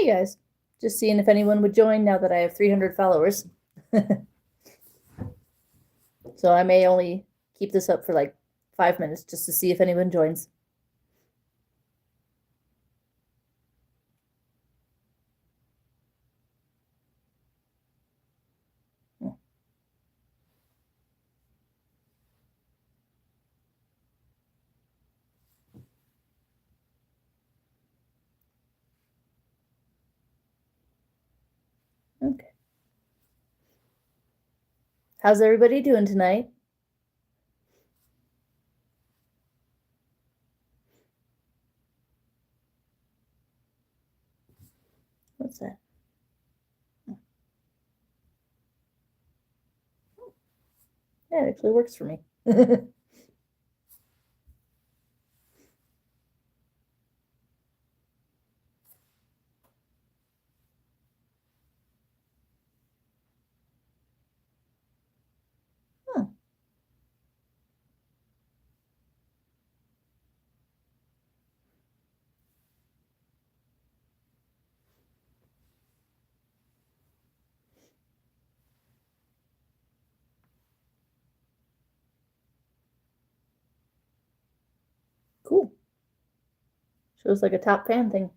Hey guys, just seeing if anyone would join now that I have 300 followers. So I may only keep this up for like 5 minutes just to see if anyone joins. Okay. How's everybody doing tonight? What's that? Yeah, it actually works for me. Hmm. Cool. Shows like a top fan thing.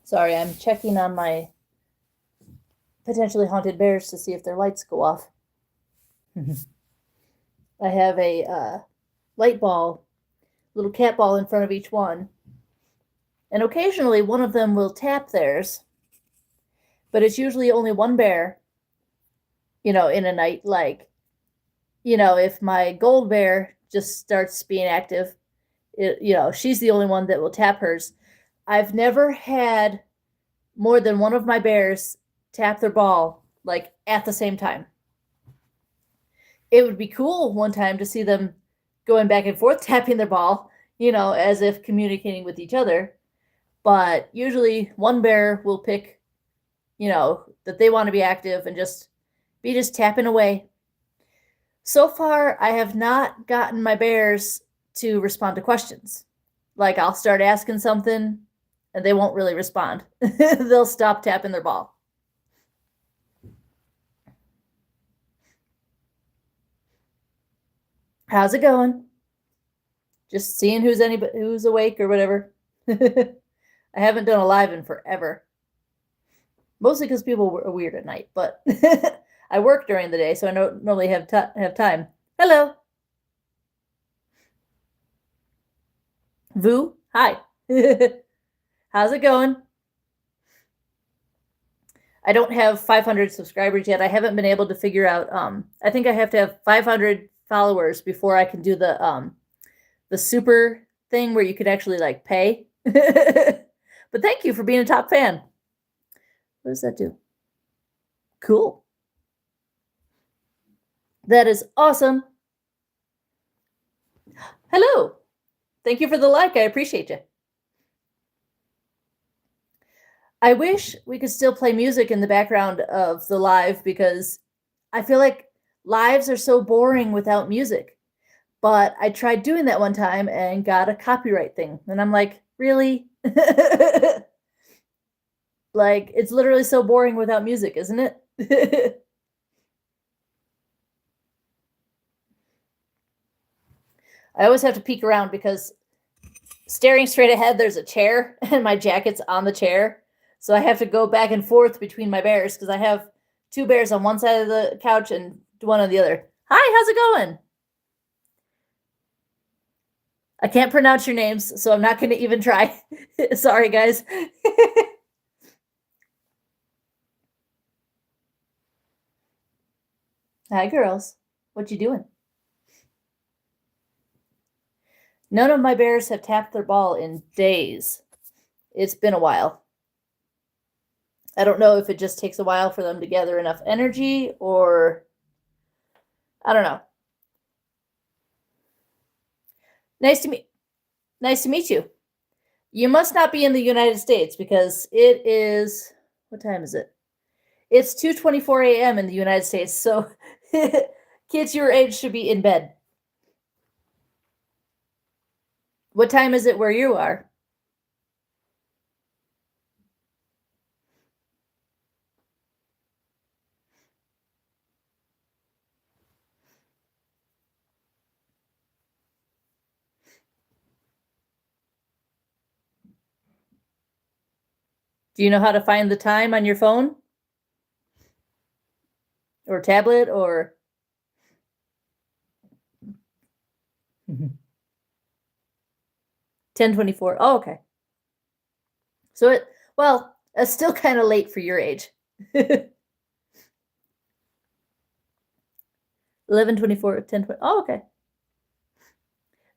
Sorry, I'm checking on my potentially haunted bears to see if their lights go off. I have a light ball, little cat ball in front of each one, and occasionally one of them will tap theirs, but it's usually only one bear, in a night. Like, if my gold bear just starts being active, she's the only one that will tap hers. I've never had more than one of my bears tap their ball like at the same time. It would be cool one time to see them going back and forth tapping their ball, as if communicating with each other. But usually one bear will pick, that they want to be active and just be just tapping away. So far, I have not gotten my bears to respond to questions. Like, I'll start asking something and they won't really respond. They'll stop tapping their ball. How's it going? Just seeing who's awake or whatever. I haven't done a live in forever. Mostly because people are weird at night, but I work during the day, so I don't normally have time. Hello. Vu, hi. How's it going? I don't have 500 subscribers yet. I haven't been able to figure out. I think I have to have 500 followers before I can do the super thing where you could actually like pay. But thank you for being a top fan. What does that do? Cool. That is awesome. Hello. Thank you for the like. I appreciate you. I wish we could still play music in the background of the live because I feel like lives are so boring without music. But I tried doing that one time and got a copyright thing. And I'm like, really? Like, it's literally so boring without music, isn't it? I always have to peek around because staring straight ahead, there's a chair and my jacket's on the chair. So I have to go back and forth between my bears because I have two bears on one side of the couch and one on the other. Hi, how's it going? I can't pronounce your names, so I'm not going to even try. Sorry, guys. Hi, girls. What you doing? None of my bears have tapped their ball in days. It's been a while. I don't know if it just takes a while for them to gather enough energy or I don't know. Nice to meet you. You must not be in the United States because it is what time is it? It's 2:24 a.m. in the United States, so kids your age should be in bed. What time is it where you are? Do you know how to find the time on your phone? Or tablet or 10:24. Oh, okay. So it's still kind of late for your age. 11:24, 10:20. Oh, okay.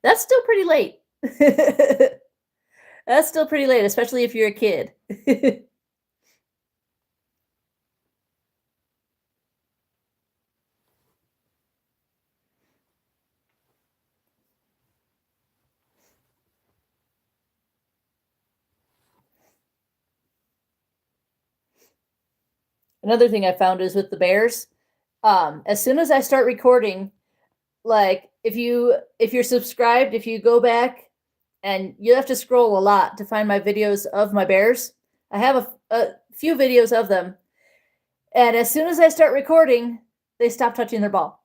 That's still pretty late. That's still pretty late, especially if you're a kid. Another thing I found is with the bears, as soon as I start recording, like if you're subscribed, if you go back and you have to scroll a lot to find my videos of my bears. I have a few videos of them. And as soon as I start recording, they stop touching their ball.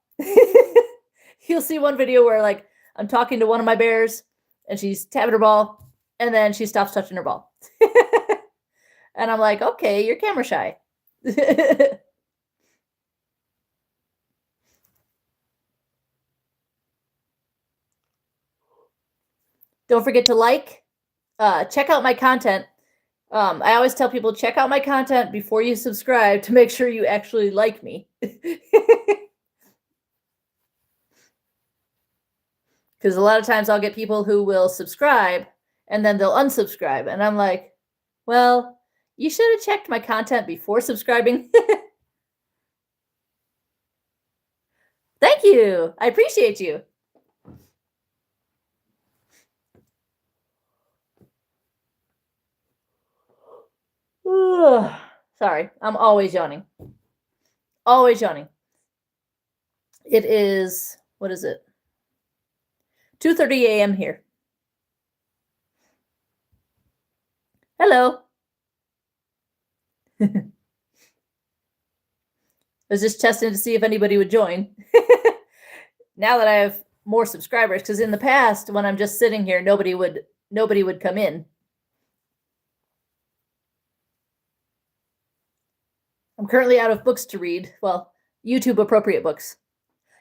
You'll see one video where like I'm talking to one of my bears and she's tapping her ball and then she stops touching her ball. And I'm like, okay, you're camera shy. Don't forget to check out my content. I always tell people check out my content before you subscribe to make sure you actually like me. Because a lot of times I'll get people who will subscribe and then they'll unsubscribe. And I'm like, well, you should have checked my content before subscribing. Thank you. I appreciate you. Sorry, I'm always yawning. Always yawning. It is, what is it? 2:30 a.m. here. Hello. I was just testing to see if anybody would join. Now that I have more subscribers, because in the past, when I'm just sitting here, nobody would come in. I'm currently out of books to read. Well, YouTube appropriate books.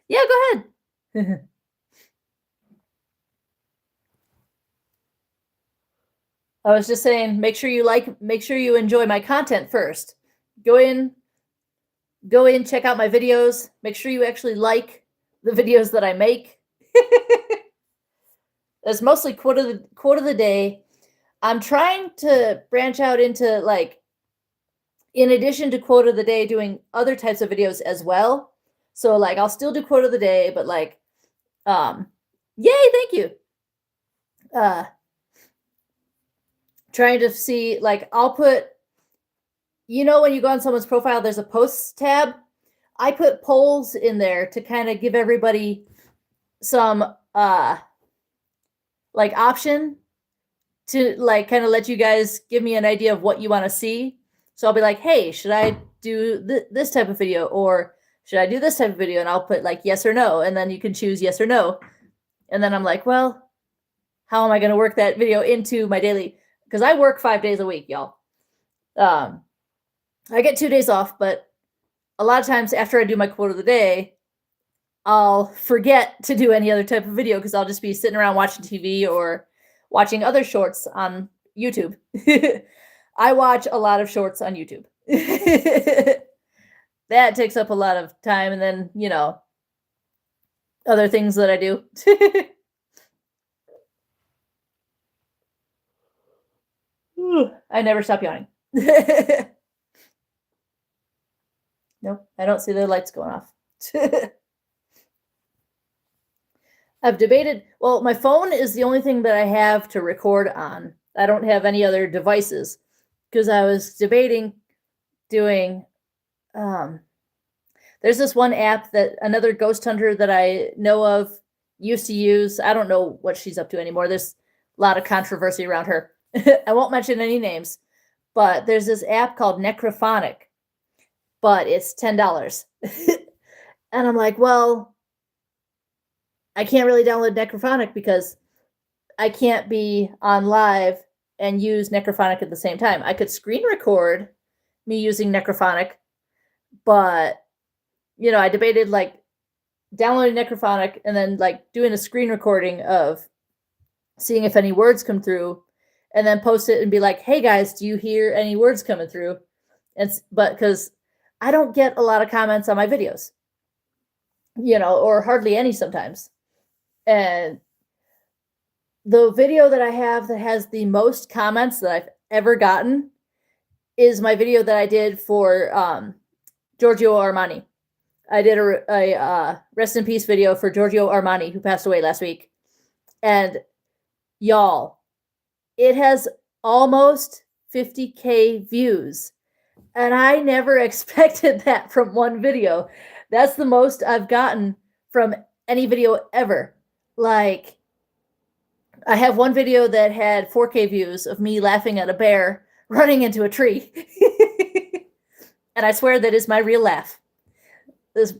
Yeah, go ahead. I was just saying, make sure you enjoy my content first. Go in, check out my videos. Make sure you actually like the videos that I make. That's mostly quote of the day. I'm trying to branch out into like, in addition to quote of the day, doing other types of videos as well. So like, I'll still do quote of the day, but like, yay, thank you. Trying to see, like, I'll put, when you go on someone's profile, there's a posts tab. I put polls in there to kind of give everybody some, like, option to, like, kind of let you guys give me an idea of what you want to see. So I'll be like, hey, should I do this type of video? Or should I do this type of video? And I'll put, like, yes or no. And then you can choose yes or no. And then I'm like, well, how am I going to work that video into my daily? Because I work 5 days a week, y'all. I get 2 days off, but a lot of times after I do my quote of the day, I'll forget to do any other type of video because I'll just be sitting around watching TV or watching other shorts on YouTube. I watch a lot of shorts on YouTube. That takes up a lot of time, and then, other things that I do. I never stop yawning. Nope, I don't see the lights going off. I've debated, well, my phone is the only thing that I have to record on. I don't have any other devices because I was debating doing, there's this one app that another ghost hunter that I know of used to use. I don't know what she's up to anymore. There's a lot of controversy around her. I won't mention any names, but there's this app called Necrophonic, but it's $10. And I'm like, well, I can't really download Necrophonic because I can't be on live and use Necrophonic at the same time. I could screen record me using Necrophonic, but I debated like downloading Necrophonic and then like doing a screen recording of seeing if any words come through, and then post it and be like, "Hey guys, do you hear any words coming through?" But because I don't get a lot of comments on my videos, or hardly any sometimes. And the video that I have that has the most comments that I've ever gotten is my video that I did for Giorgio Armani. I did a rest in peace video for Giorgio Armani, who passed away last week. And y'all, it has almost 50K views. And I never expected that from one video. That's the most I've gotten from any video ever. Like, I have one video that had 4K views of me laughing at a bear running into a tree. And I swear that is my real laugh. This,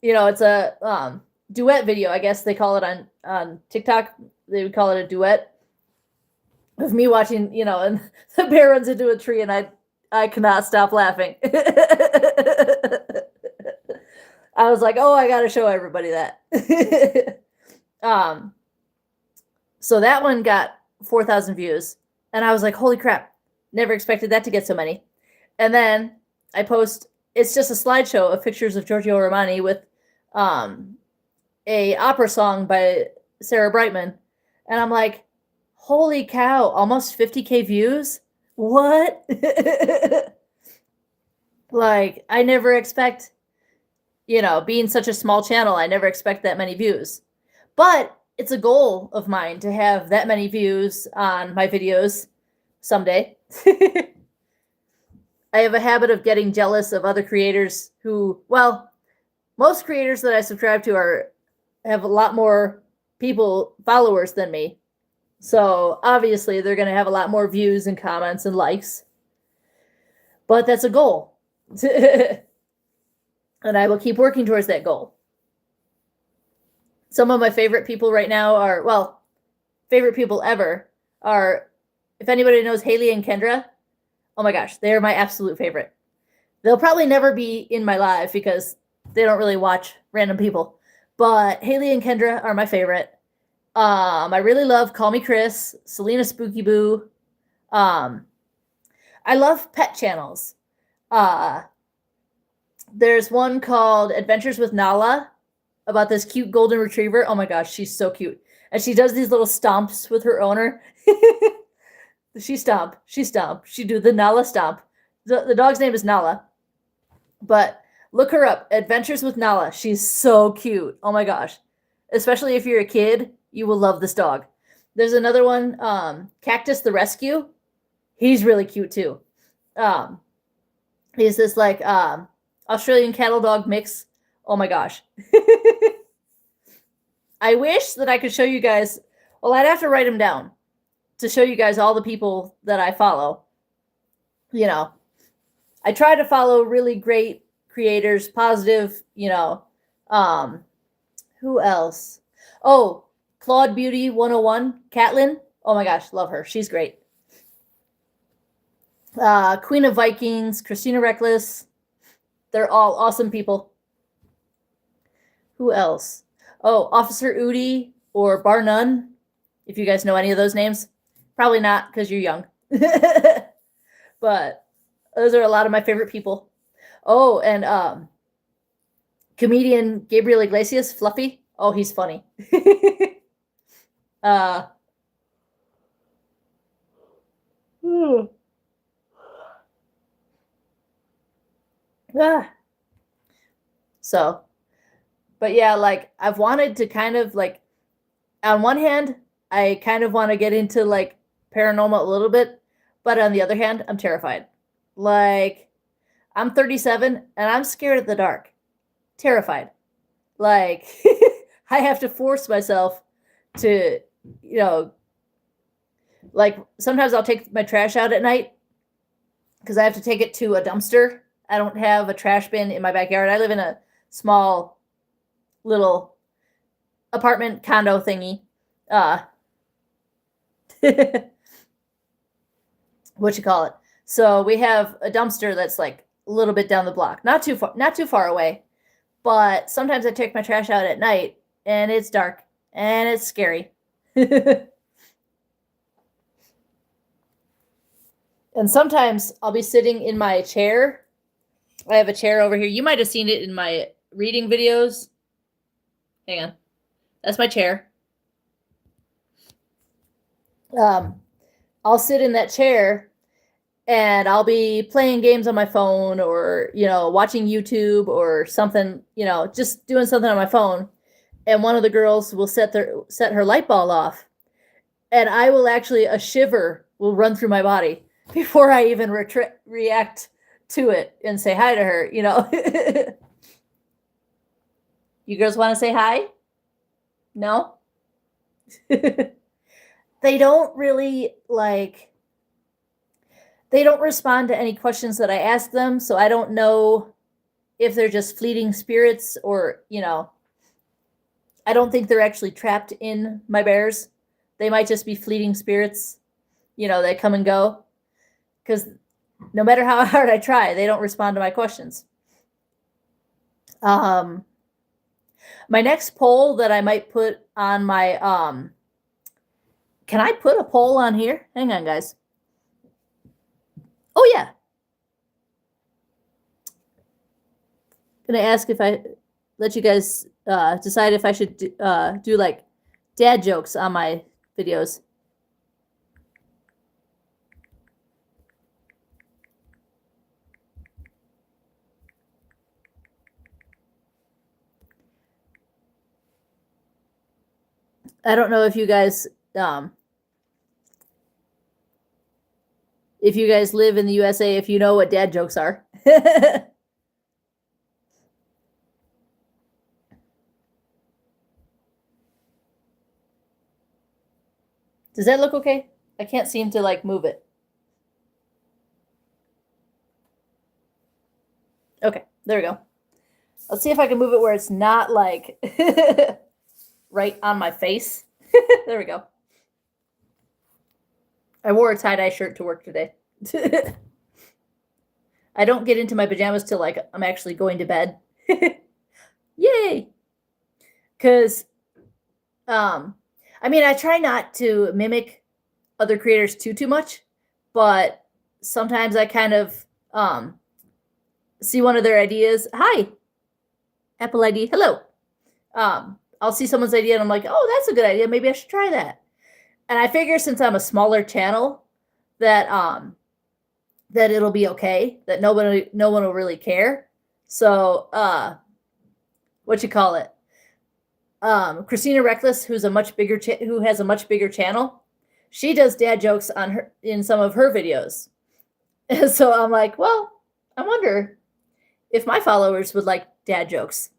it's a duet video, I guess they call it on TikTok. They would call it a duet of me watching, and the bear runs into a tree and I cannot stop laughing. I was like, oh, I got to show everybody that. So that one got 4,000 views. And I was like, holy crap. Never expected that to get so many. And then I post, it's just a slideshow of pictures of Giorgio Armani with a opera song by Sarah Brightman. And I'm like, holy cow, almost 50K views? What? Like, I never expect, being such a small channel, I never expect that many views. But it's a goal of mine to have that many views on my videos someday. I have a habit of getting jealous of other creators who, well, most creators that I subscribe to have a lot more followers than me. So obviously they're going to have a lot more views and comments and likes. But that's a goal. And I will keep working towards that goal. Some of my favorite people right now favorite people ever are, if anybody knows Haley and Kendra, oh my gosh, they are my absolute favorite. They'll probably never be in my live because they don't really watch random people. But Haley and Kendra are my favorite. I really love Call Me Chris, Selena Spooky Boo. I love pet channels. There's one called Adventures with Nala about this cute golden retriever. Oh my gosh, she's so cute. And she does these little stomps with her owner. She stomp. She do the Nala stomp. The dog's name is Nala. But look her up. Adventures with Nala. She's so cute. Oh my gosh. Especially if you're a kid, you will love this dog. There's another one, Cactus the Rescue. He's really cute too. He's this like Australian cattle dog mix. Oh my gosh. I wish that I could show you guys. Well, I'd have to write them down to show you guys all the people that I follow. I try to follow really great creators, positive, who else? Oh, Claude Beauty 101, Catlin. Oh my gosh, love her. She's great. Queen of Vikings, Christina Reckless. They're all awesome people. Who else? Oh, Officer Udi or Bar None, if you guys know any of those names. Probably not because you're young. But those are a lot of my favorite people. Oh, and comedian Gabriel Iglesias, Fluffy. Oh, he's funny. So, but yeah, like I've wanted to kind of like, on one hand, I kind of want to get into like paranormal a little bit, but on the other hand, I'm terrified. Like, I'm 37 and I'm scared of the dark. Terrified. Like, I have to force myself to, like sometimes I'll take my trash out at night because I have to take it to a dumpster. I don't have a trash bin in my backyard. I live in a small little apartment condo thingy. what you call it. So we have a dumpster that's like a little bit down the block, not too far away. But sometimes I take my trash out at night and it's dark and it's scary. And sometimes I'll be sitting in my chair. I have a chair over here. You might have seen it in my reading videos. Hang on. That's my chair. I'll sit in that chair and I'll be playing games on my phone or, watching YouTube or something, just doing something on my phone. And one of the girls will set her light bulb off. And I will actually, a shiver will run through my body before I even react to it and say hi to her, You girls want to say hi? No? They don't really they don't respond to any questions that I ask them. So I don't know if they're just fleeting spirits or, I don't think they're actually trapped in my bears. They might just be fleeting spirits, they come and go. Because no matter how hard I try, they don't respond to my questions. My next poll that I might put on my, can I put a poll on here? Hang on, guys. Oh, yeah. I'm going to ask if I let you guys decide if I should do like dad jokes on my videos. I don't know if you guys live in the USA, if you know what dad jokes are. Does that look okay? I can't seem to move it. Okay, there we go. Let's see if I can move it where it's not right on my face. There we go. I wore a tie-dye shirt to work today. I don't get into my pajamas till I'm actually going to bed. Yay! Because, I try not to mimic other creators too much, but sometimes I kind of see one of their ideas. Hi, Apple ID. Hello. I'll see someone's idea and I'm like, oh, that's a good idea. Maybe I should try that. And I figure since I'm a smaller channel that that it'll be okay, that no one will really care. So what you call it? Christina Reckless, who has a much bigger channel, she does dad jokes in some of her videos. And so I'm like, well, I wonder if my followers would like dad jokes,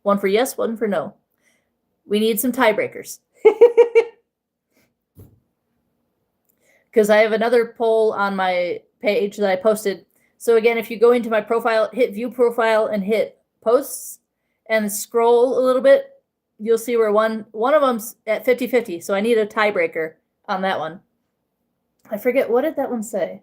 One for yes, one for no. We need some tiebreakers. Because I have another poll on my page that I posted. So again, if you go into my profile, hit view profile and hit posts and scroll a little bit, you'll see where one of them's at 50-50. So I need a tiebreaker on that one. I forget, what did that one say?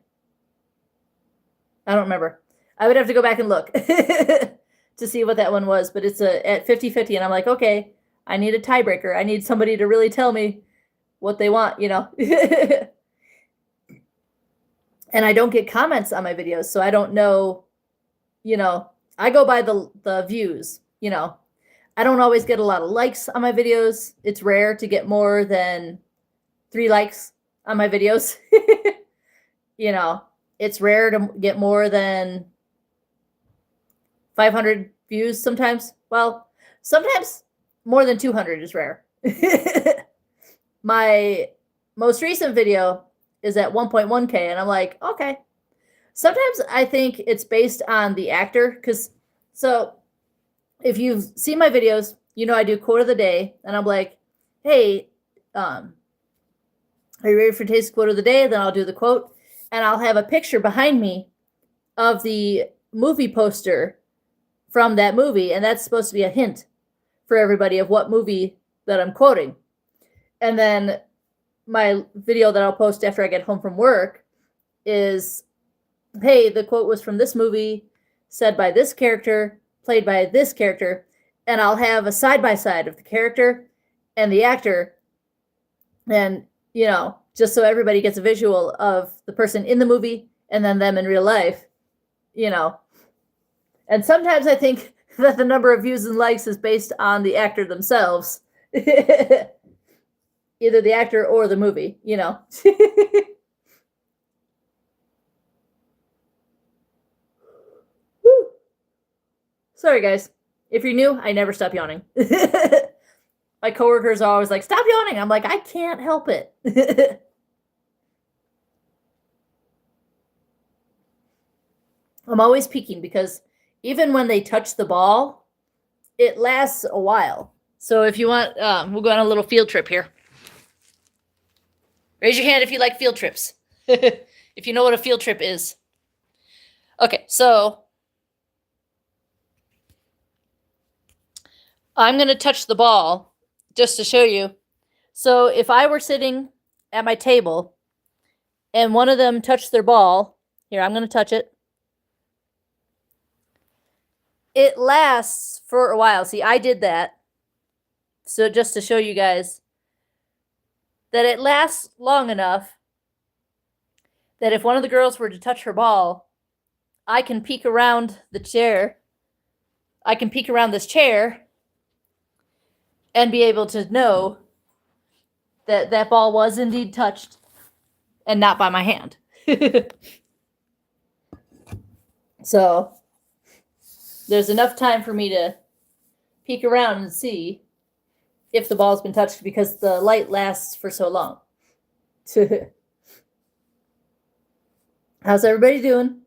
I don't remember. I would have to go back and look to see what that one was, but it's at 50-50, and I'm like, okay, I need a tiebreaker. I need somebody to really tell me what they want, And I don't get comments on my videos, so I don't know, I go by the views, I don't always get a lot of likes on my videos. It's rare to get more than 3 likes on my videos. It's rare to get more than 500 views sometimes. Well, sometimes more than 200 is rare. My most recent video is at 1.1K, and I'm like, okay. Sometimes I think it's based on the actor, so if you've seen my videos, I do quote of the day, and I'm like, hey, are you ready for today's quote of the day? Then I'll do the quote, and I'll have a picture behind me of the movie poster from that movie, and that's supposed to be a hint for everybody of what movie that I'm quoting. And then my video that I'll post after I get home from work is, hey, the quote was from this movie, said by this character, played by this character, and I'll have a side-by-side of the character and the actor, and, you know, just so everybody gets a visual of the person in the movie and then them in real life, you know. And sometimes I think that the number of views and likes is based on the actor themselves. Either the actor or the movie, you know. Sorry, guys. If you're new, I never stop yawning. My coworkers are always like, stop yawning. I'm like, I can't help it. I'm always peeking because even when they touch the ball, it lasts a while. So if you want, we'll go on a little field trip here. Raise your hand if you like field trips. If you know what a field trip is. Okay, so I'm going to touch the ball just to show you. So if I were sitting at my table and one of them touched their ball, here, I'm going to touch it. It lasts for a while. See, I did that. So just to show you guys that it lasts long enough that if one of the girls were to touch her ball, I can peek around the chair. I can peek around this chair and be able to know that that ball was indeed touched and not by my hand. So there's enough time for me to peek around and see if the ball's been touched because the light lasts for so long. How's everybody doing?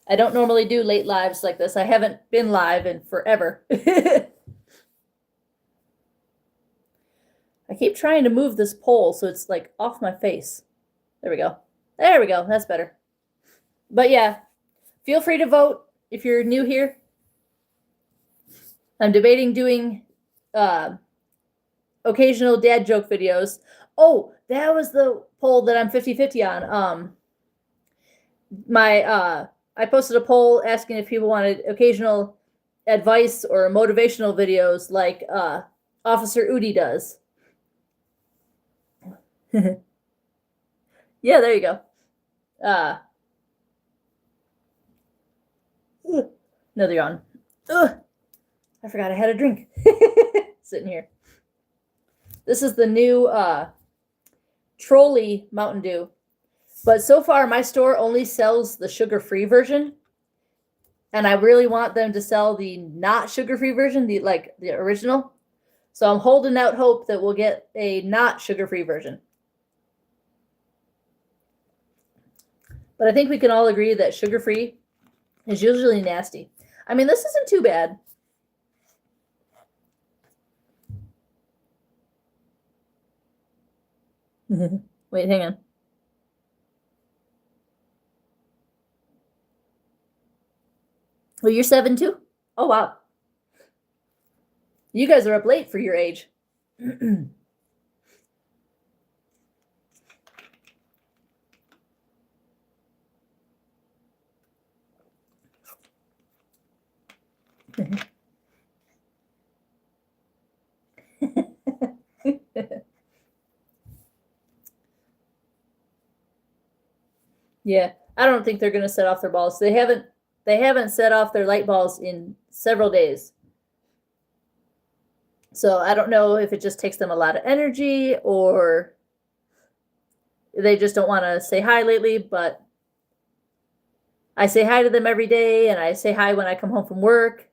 I don't normally do late lives like this. I haven't been live in forever. I keep trying to move this pole so it's like off my face. There we go. There we go. That's better. But yeah, feel free to vote if you're new here. I'm debating doing occasional dad joke videos. Oh, that was the poll that I'm 50-50 on. I posted a poll asking if people wanted occasional advice or motivational videos like Officer Udi does. Yeah, there you go. Another yawn. Ugh, I forgot I had a drink. Sitting here. This is the new Trolley Mountain Dew. But so far, my store only sells the sugar-free version. And I really want them to sell the not sugar-free version, the original. So I'm holding out hope that we'll get a not sugar-free version. But I think we can all agree that sugar-free is usually nasty. I mean, this isn't too bad. Wait, hang on. Well, you're 7 too? Oh, wow. You guys are up late for your age. Yeah, I don't think they're going to set off their balls. They haven't set off their light balls in several days. So I don't know if it just takes them a lot of energy or they just don't want to say hi lately, but I say hi to them every day and I say hi when I come home from work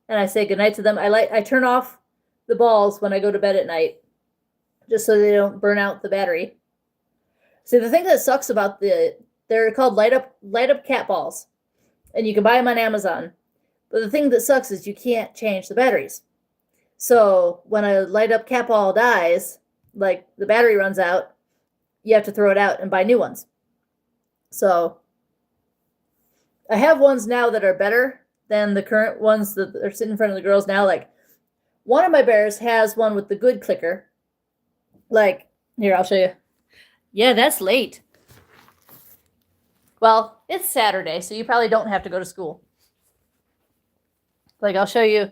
and I say goodnight to them. I turn off the balls when I go to bed at night just so they don't burn out the battery. See, the thing that sucks about they're called light up cat balls. And you can buy them on Amazon. But the thing that sucks is you can't change the batteries. So when a light up cat ball dies, like the battery runs out, you have to throw it out and buy new ones. So I have ones now that are better than the current ones that are sitting in front of the girls now. Like one of my bears has one with the good clicker. Like Here, I'll show you. Yeah, that's late. Well, it's Saturday, so you probably don't have to go to school. Like, I'll show you.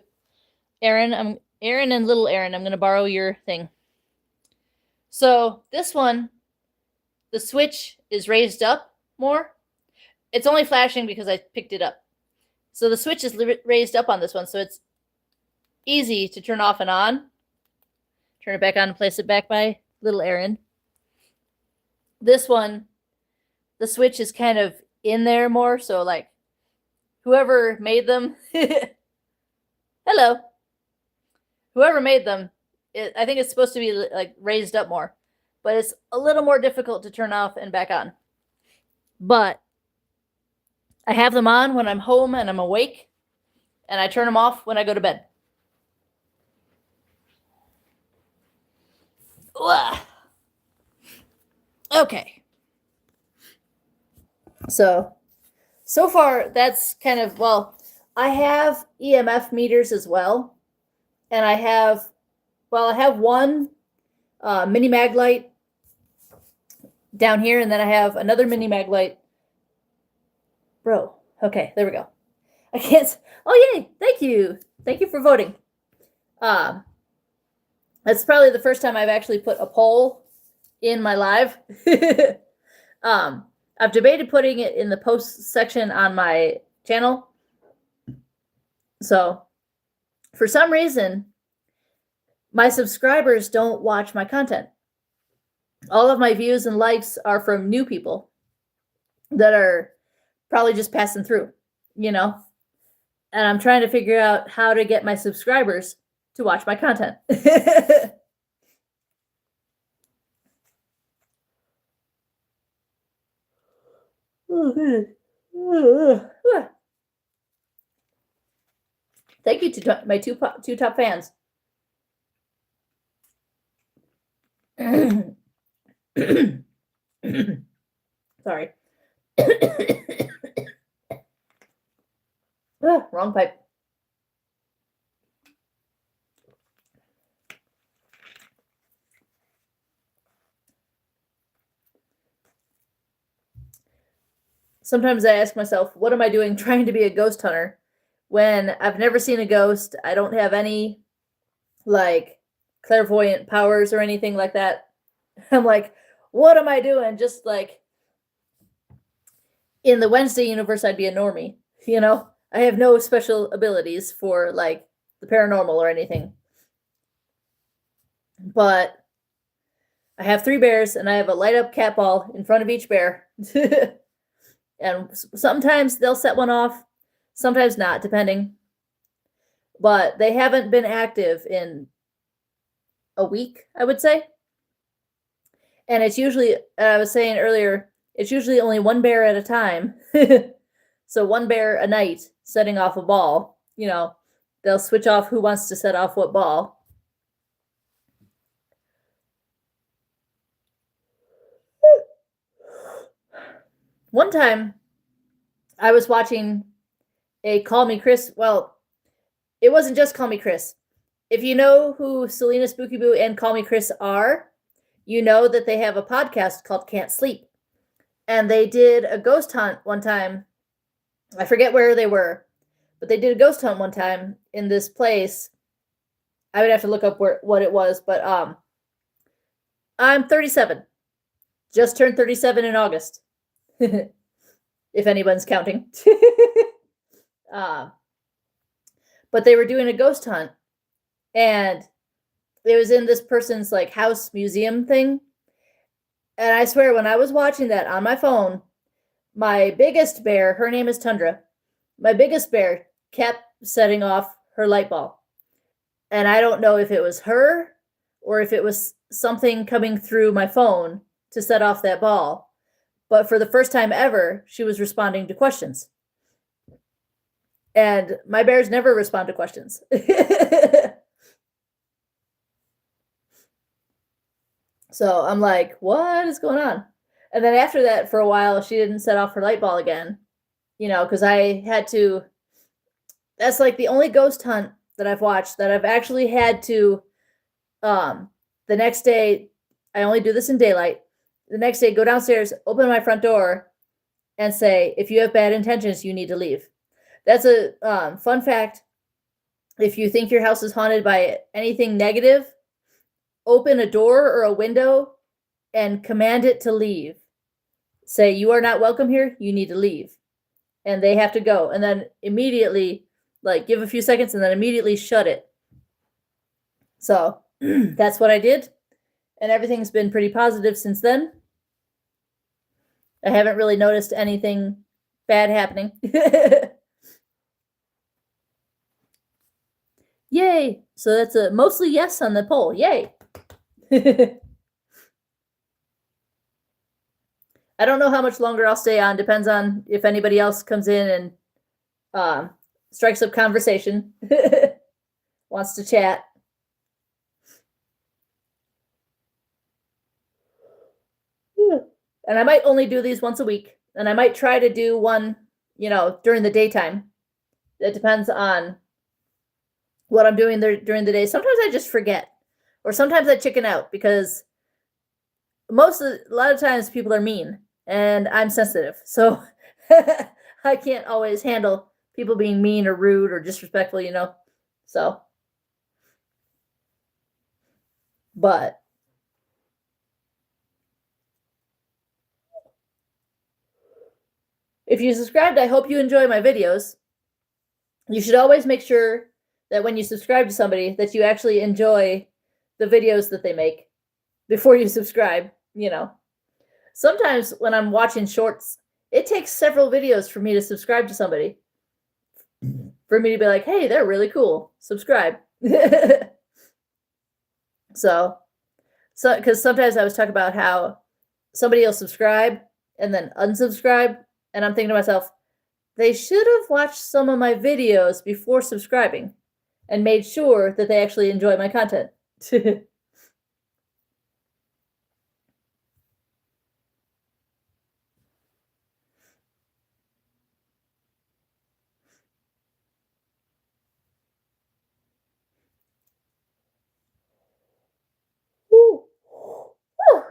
Aaron and little Aaron, I'm going to borrow your thing. So this one, the switch is raised up more. It's only flashing because I picked it up. So the switch is raised up on this one, so it's easy to turn off and on. Turn it back on and place it back by little Aaron. This one, the switch is kind of in there more, so like whoever made them, hello, whoever made them, I think it's supposed to be like raised up more, but it's a little more difficult to turn off and back on. But I have them on when I'm home and I'm awake, and I turn them off when I go to bed. Ugh. Okay. So far that's kind of, well, I have EMF meters as well. And I have one mini mag light down here, and then I have another mini mag light. Bro, okay, there we go. I can't, oh yay, thank you. Thank you for voting. That's probably the first time I've actually put a poll in my live. I've debated putting it in the post section on my channel. So for some reason, my subscribers don't watch my content. All of my views and likes are from new people that are probably just passing through, you know? And I'm trying to figure out how to get my subscribers to watch my content. Thank you to my two top fans. Sorry. Wrong pipe. Sometimes I ask myself, what am I doing trying to be a ghost hunter when I've never seen a ghost? I don't have any like clairvoyant powers or anything like that. I'm like, what am I doing? Just like in the Wednesday universe, I'd be a normie, you know? I have no special abilities for like the paranormal or anything. But I have 3 bears and I have a light up cat ball in front of each bear. And sometimes they'll set one off, sometimes not, depending. But they haven't been active in a week, I would say. And it's usually, I was saying earlier, it's usually only 1 bear at a time. So 1 bear a night setting off a ball. You know, they'll switch off who wants to set off what ball. One time, I was watching a Call Me Chris. Well, it wasn't just Call Me Chris. If you know who Selena Spooky Boo and Call Me Chris are, you know that they have a podcast called Can't Sleep. And they did a ghost hunt one time. I forget where they were, but they did a ghost hunt one time in this place. I would have to look up what it was, but I'm 37. Just turned 37 in August. If anyone's counting. But they were doing a ghost hunt, and it was in this person's like house museum thing. And I swear, when I was watching that on my phone, my biggest bear, her name is Tundra, my biggest bear kept setting off her light bulb. And I don't know if it was her or if it was something coming through my phone to set off that ball. But for the first time ever, she was responding to questions. And my bears never respond to questions. So I'm like, what is going on? And then after that, for a while, she didn't set off her light ball again. You know, because I had to, that's like the only ghost hunt that I've watched that I've actually had to, the next day, I only do this in daylight. The next day, go downstairs, open my front door, and say, if you have bad intentions, you need to leave. That's a fun fact. If you think your house is haunted by anything negative, open a door or a window and command it to leave. Say, you are not welcome here, you need to leave. And they have to go. And then immediately, like, give a few seconds and then immediately shut it. So that's what I did. And everything's been pretty positive since then. I haven't really noticed anything bad happening. Yay! So that's a mostly yes on the poll. Yay! I don't know how much longer I'll stay on. Depends on if anybody else comes in and strikes up conversation. Wants to chat. And I might only do these once a week. And I might try to do one, during the daytime. It depends on what I'm doing there during the day. Sometimes I just forget. Or sometimes I chicken out because a lot of times people are mean and I'm sensitive. So I can't always handle people being mean or rude or disrespectful, So, but if you subscribed, I hope you enjoy my videos. You should always make sure that when you subscribe to somebody that you actually enjoy the videos that they make before you subscribe, Sometimes when I'm watching shorts, it takes several videos for me to subscribe to somebody. For me to be like, hey, they're really cool. Subscribe. So, because sometimes I was talking about how somebody will subscribe and then unsubscribe. And I'm thinking to myself, they should have watched some of my videos before subscribing and made sure that they actually enjoy my content. 'Woo. Woo.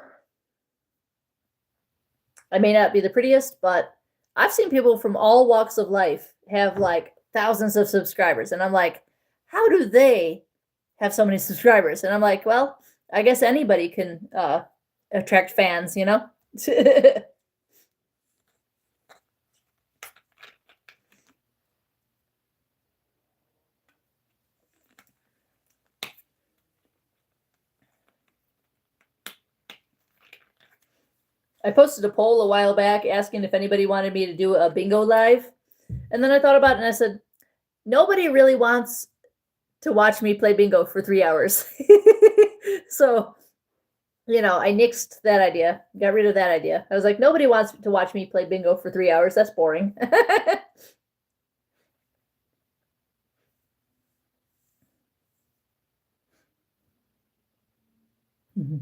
I may not be the prettiest, but I've seen people from all walks of life have like thousands of subscribers. And I'm like, how do they have so many subscribers? And I'm like, well, I guess anybody can attract fans, I posted a poll a while back asking if anybody wanted me to do a bingo live. And then I thought about it and I said, nobody really wants to watch me play bingo for 3 hours. So, I nixed that idea, got rid of that idea. I was like, nobody wants to watch me play bingo for 3 hours. That's boring. Mm-hmm.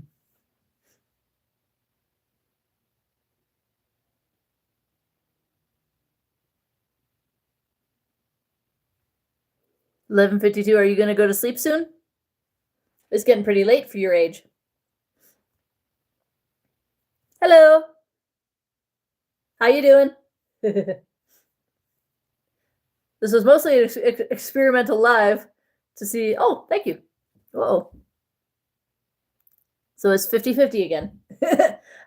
11:52. Are you going to go to sleep soon? It's getting pretty late for your age. Hello. How you doing? This was mostly an experimental live to see. Oh, thank you. Whoa. So it's 50-50 again.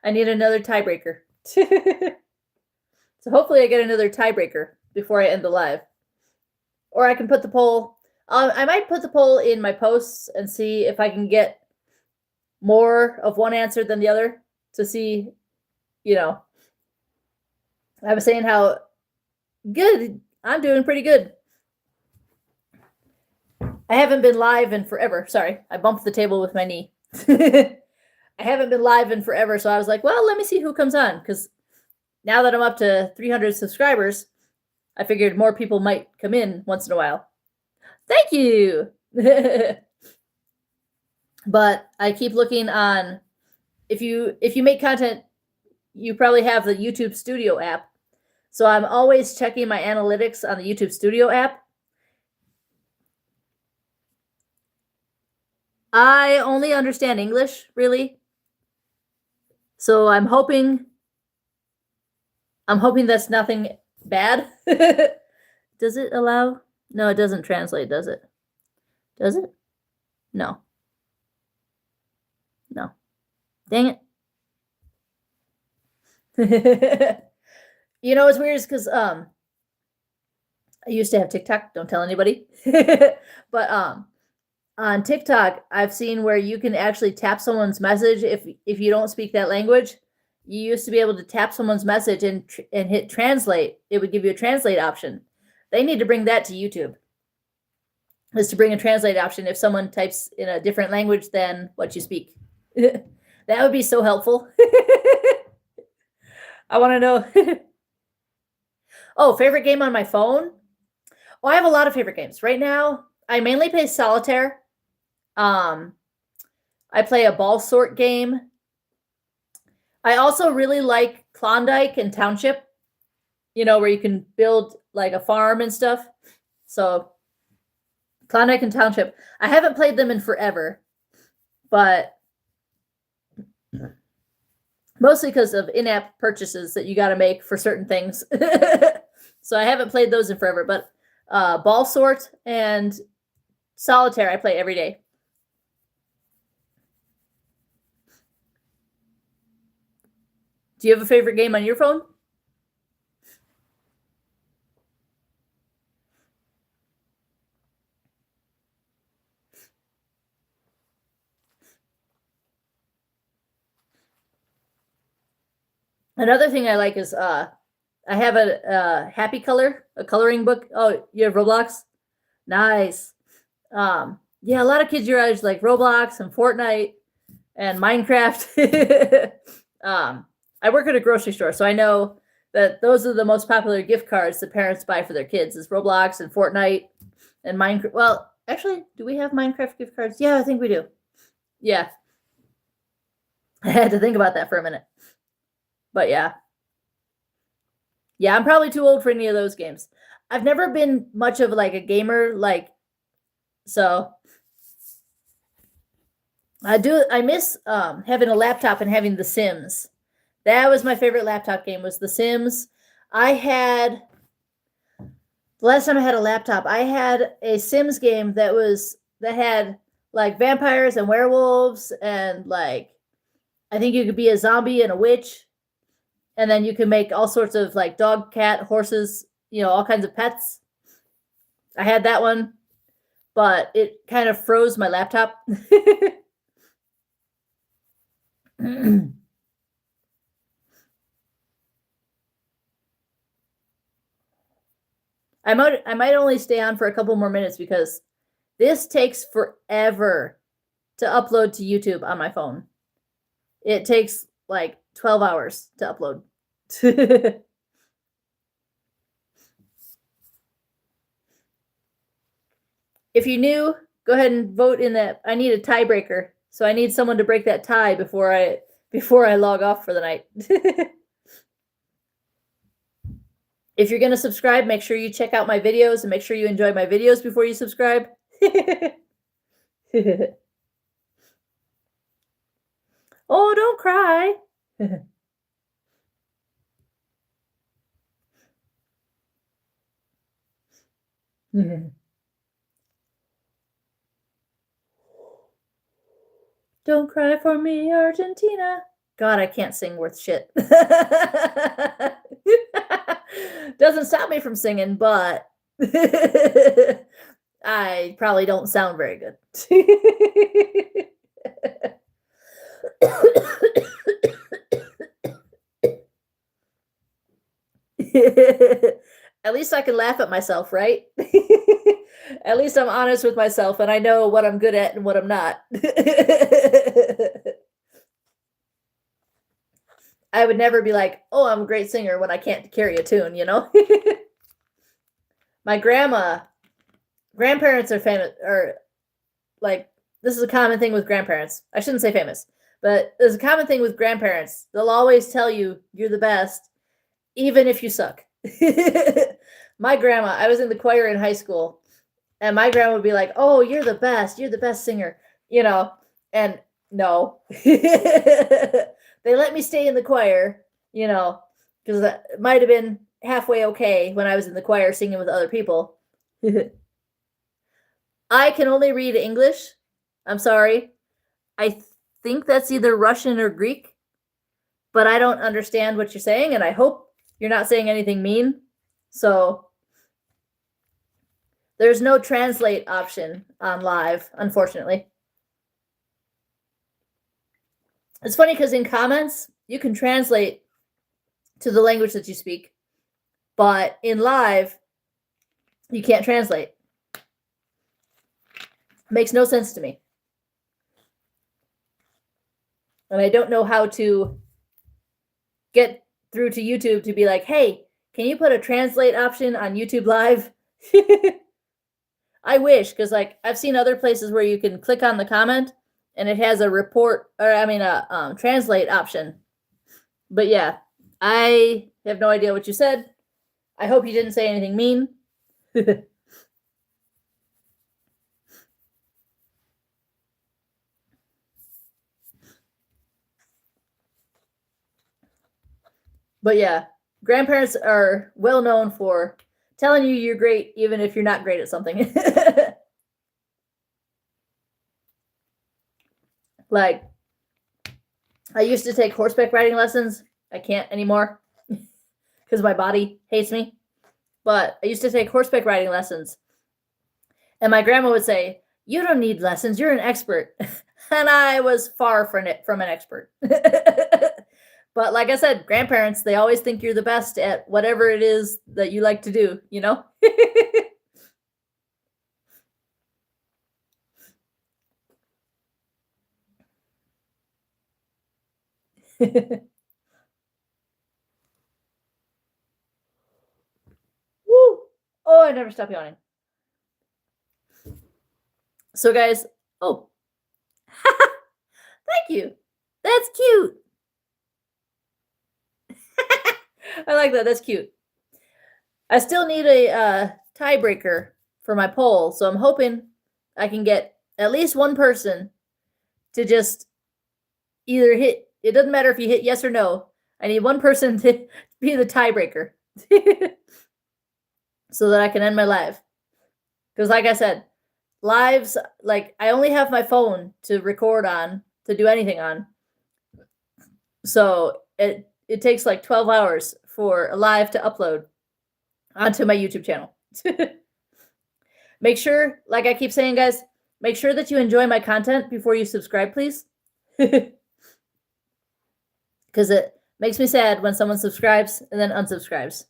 I need another tiebreaker. So hopefully I get another tiebreaker before I end the live. Or I can put the poll. I might put the poll in my posts and see if I can get more of one answer than the other to see, I was saying how good. I'm doing pretty good. I haven't been live in forever. Sorry, I bumped the table with my knee. I haven't been live in forever, so I was like, well, let me see who comes on, because now that I'm up to 300 subscribers, I figured more people might come in once in a while. Thank you. But I keep looking on. If you make content, you probably have the YouTube Studio app. So I'm always checking my analytics on the YouTube Studio app. I only understand English, really. So I'm hoping that's nothing bad. Does it allow? No, it doesn't translate, does it? Does it? No. No. Dang it. You know what's weird is because I used to have TikTok, don't tell anybody. But on TikTok, I've seen where you can actually tap someone's message if you don't speak that language. You used to be able to tap someone's message and hit translate. It would give you a translate option. They need to bring that to YouTube. Is to bring a translate option if someone types in a different language than what you speak. That would be so helpful. I want to know. Oh, favorite game on my phone? Oh, I have a lot of favorite games. Right now, I mainly play solitaire. I play a ball sort game. I also really like Klondike and Township, where you can build like a farm and stuff. So Klondike and Township. I haven't played them in forever, but mostly because of in-app purchases that you got to make for certain things. So I haven't played those in forever, but ball sort and solitaire I play every day. Do you have a favorite game on your phone? Another thing I like is I have a Happy Color, a coloring book. Oh, you have Roblox? Nice. Yeah, a lot of kids your age like Roblox and Fortnite and Minecraft. I work at a grocery store, so I know that those are the most popular gift cards that parents buy for their kids is Roblox and Fortnite and Minecraft. Well, actually, do we have Minecraft gift cards? Yeah, I think we do. Yeah. I had to think about that for a minute. But yeah. Yeah, I'm probably too old for any of those games. I've never been much of like a gamer, so I miss having a laptop and having The Sims. That was my favorite laptop game was The Sims. The last time I had a laptop, I had a Sims game that had like vampires and werewolves and like I think you could be a zombie and a witch. And then you can make all sorts of like dog, cat, horses, all kinds of pets. I had that one, but it kind of froze my laptop. I might only stay on for a couple more minutes because this takes forever to upload to YouTube on my phone. It takes like 12 hours to upload. If you knew, go ahead and vote in that. I need a tiebreaker. So I need someone to break that tie before I log off for the night. If you're going to subscribe, make sure you check out my videos and make sure you enjoy my videos before you subscribe. Oh, don't cry. Don't cry for me, Argentina. God, I can't sing worth shit. Doesn't stop me from singing, but I probably don't sound very good. At least I can laugh at myself, right? At least I'm honest with myself and I know what I'm good at and what I'm not. I would never be like, oh, I'm a great singer when I can't carry a tune, My grandparents are famous, or like, this is a common thing with grandparents. I shouldn't say famous, but there's a common thing with grandparents. They'll always tell you you're the best, even if you suck. My grandma, I was in the choir in high school, and my grandma would be like, oh, you're the best singer, and no. they let me stay in the choir, you know, because it might have been halfway okay when I was in the choir singing with other people. I can only read English. I'm sorry. I think that's either Russian or Greek, but I don't understand what you're saying, and I hope you're not saying anything mean. So there's no translate option on live, unfortunately. It's funny because in comments, you can translate to the language that you speak, but in live, you can't translate. Makes no sense to me. And I don't know how to get through to YouTube to be like, hey, can you put a translate option on YouTube Live? I wish, because like I've seen other places where you can click on the comment and it has a report, or I mean a translate option. But yeah, I have no idea what you said. I hope you didn't say anything mean. But yeah, grandparents are well known for telling you you're great even if you're not great at something. Like, I used to take horseback riding lessons. I can't anymore because my body hates me. But I used to take horseback riding lessons. And my grandma would say, you don't need lessons, you're an expert. And I was far from an expert. But like I said, grandparents, they always think you're the best at whatever it is that you like to do, you know? Woo! Oh, I never stop yawning. So, guys, oh, thank you. That's cute. I like that. That's cute. I still need a tiebreaker for my poll, so I'm hoping I can get at least one person to just either hit. It doesn't matter if you hit yes or no. I need one person to be the tiebreaker, so that I can end my live. Because, like I said, lives, like I only have my phone to record on, to do anything on. So it takes like 12 hours for a live to upload onto my YouTube channel. Make sure, like I keep saying, guys, make sure that you enjoy my content before you subscribe, please. Because it makes me sad when someone subscribes and then unsubscribes.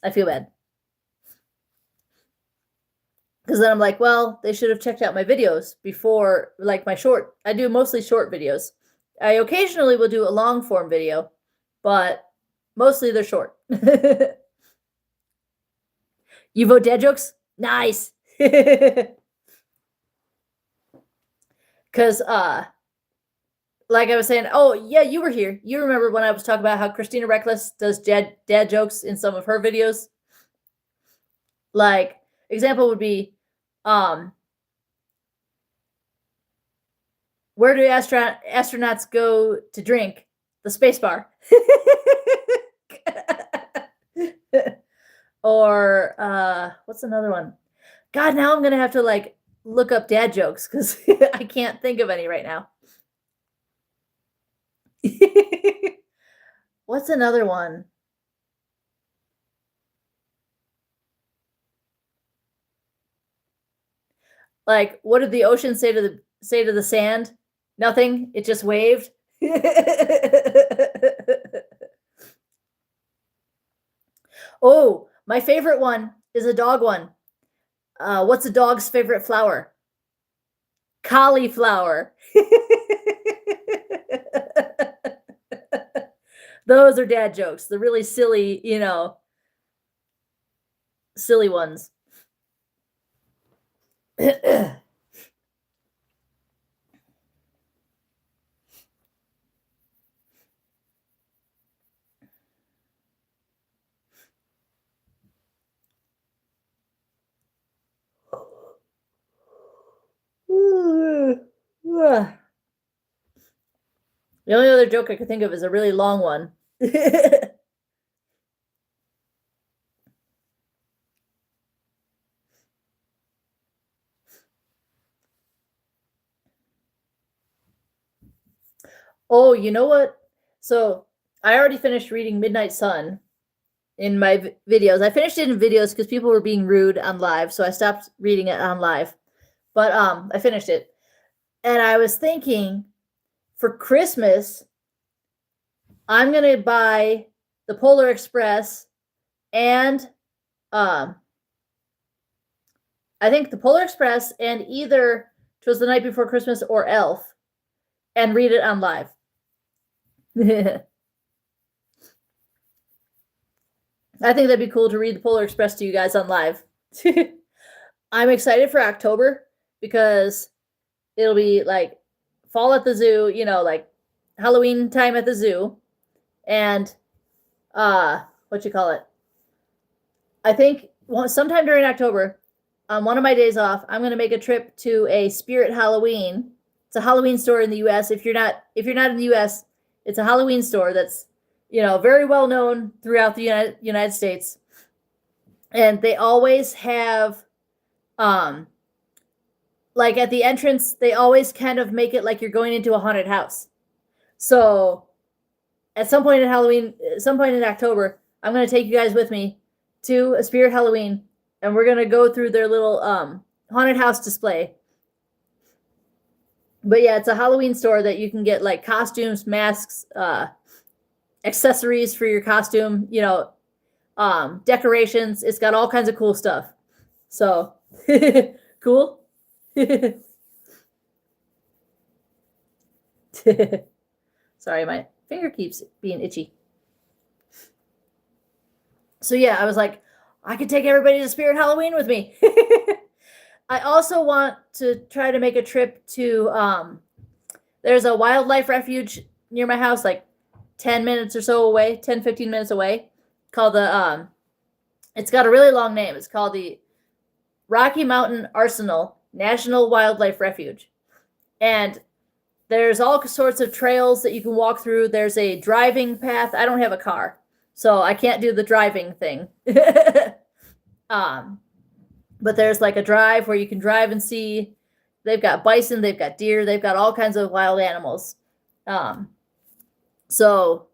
I feel bad. Because then I'm like, well, they should have checked out my videos before, like my short. I do mostly short videos. I occasionally will do a long form video, but mostly they're short. You vote dad jokes? Nice. Because, like I was saying, oh, yeah, you were here. You remember when I was talking about how Christina Reckless does dad jokes in some of her videos? Like, example would be, where do astronauts go to drink? The space bar. Or, what's another one? God, now I'm going to have to, like, look up dad jokes because I can't think of any right now. What's another one? Like, what did the ocean say to the sand? Nothing. It just waved. Oh, my favorite one is a dog one. What's a dog's favorite flower? Cauliflower. Those are dad jokes. The really silly, silly ones. The only other joke I could think of is a really long one. Oh, you know what? So I already finished reading Midnight Sun in my videos. I finished it in videos because people were being rude on live, so I stopped reading it on live. But I finished it. And I was thinking for Christmas, I'm going to buy the Polar Express and I think the Polar Express and either 'Twas the Night Before Christmas or Elf and read it on live. I think that'd be cool to read the Polar Express to you guys on live. I'm excited for October because it'll be like fall at the zoo, you know, like Halloween time at the zoo. And what you call it? I think sometime during October, on one of my days off, I'm going to make a trip to a Spirit Halloween. It's a Halloween store in the US. If you're not in the US, it's a Halloween store that's, you know, very well known throughout the United States. And they always have like at the entrance, they always kind of make it like you're going into a haunted house. So at some point in Halloween, some point in October, I'm going to take you guys with me to a Spirit Halloween, and we're going to go through their little haunted house display. But yeah, it's a Halloween store that you can get like costumes, masks, accessories for your costume, you know, decorations. It's got all kinds of cool stuff. So cool. Sorry, my finger keeps being itchy. So yeah, I was like, I could take everybody to Spirit Halloween with me. I also want to try to make a trip to there's a wildlife refuge near my house, like 10 minutes or so away, 10, 15 minutes away, called the it's got a really long name. It's called the Rocky Mountain Arsenal National Wildlife Refuge. And there's all sorts of trails that you can walk through. There's a driving path. I don't have a car, so I can't do the driving thing. But there's like a drive where you can drive and see. They've got bison, they've got deer, they've got all kinds of wild animals. So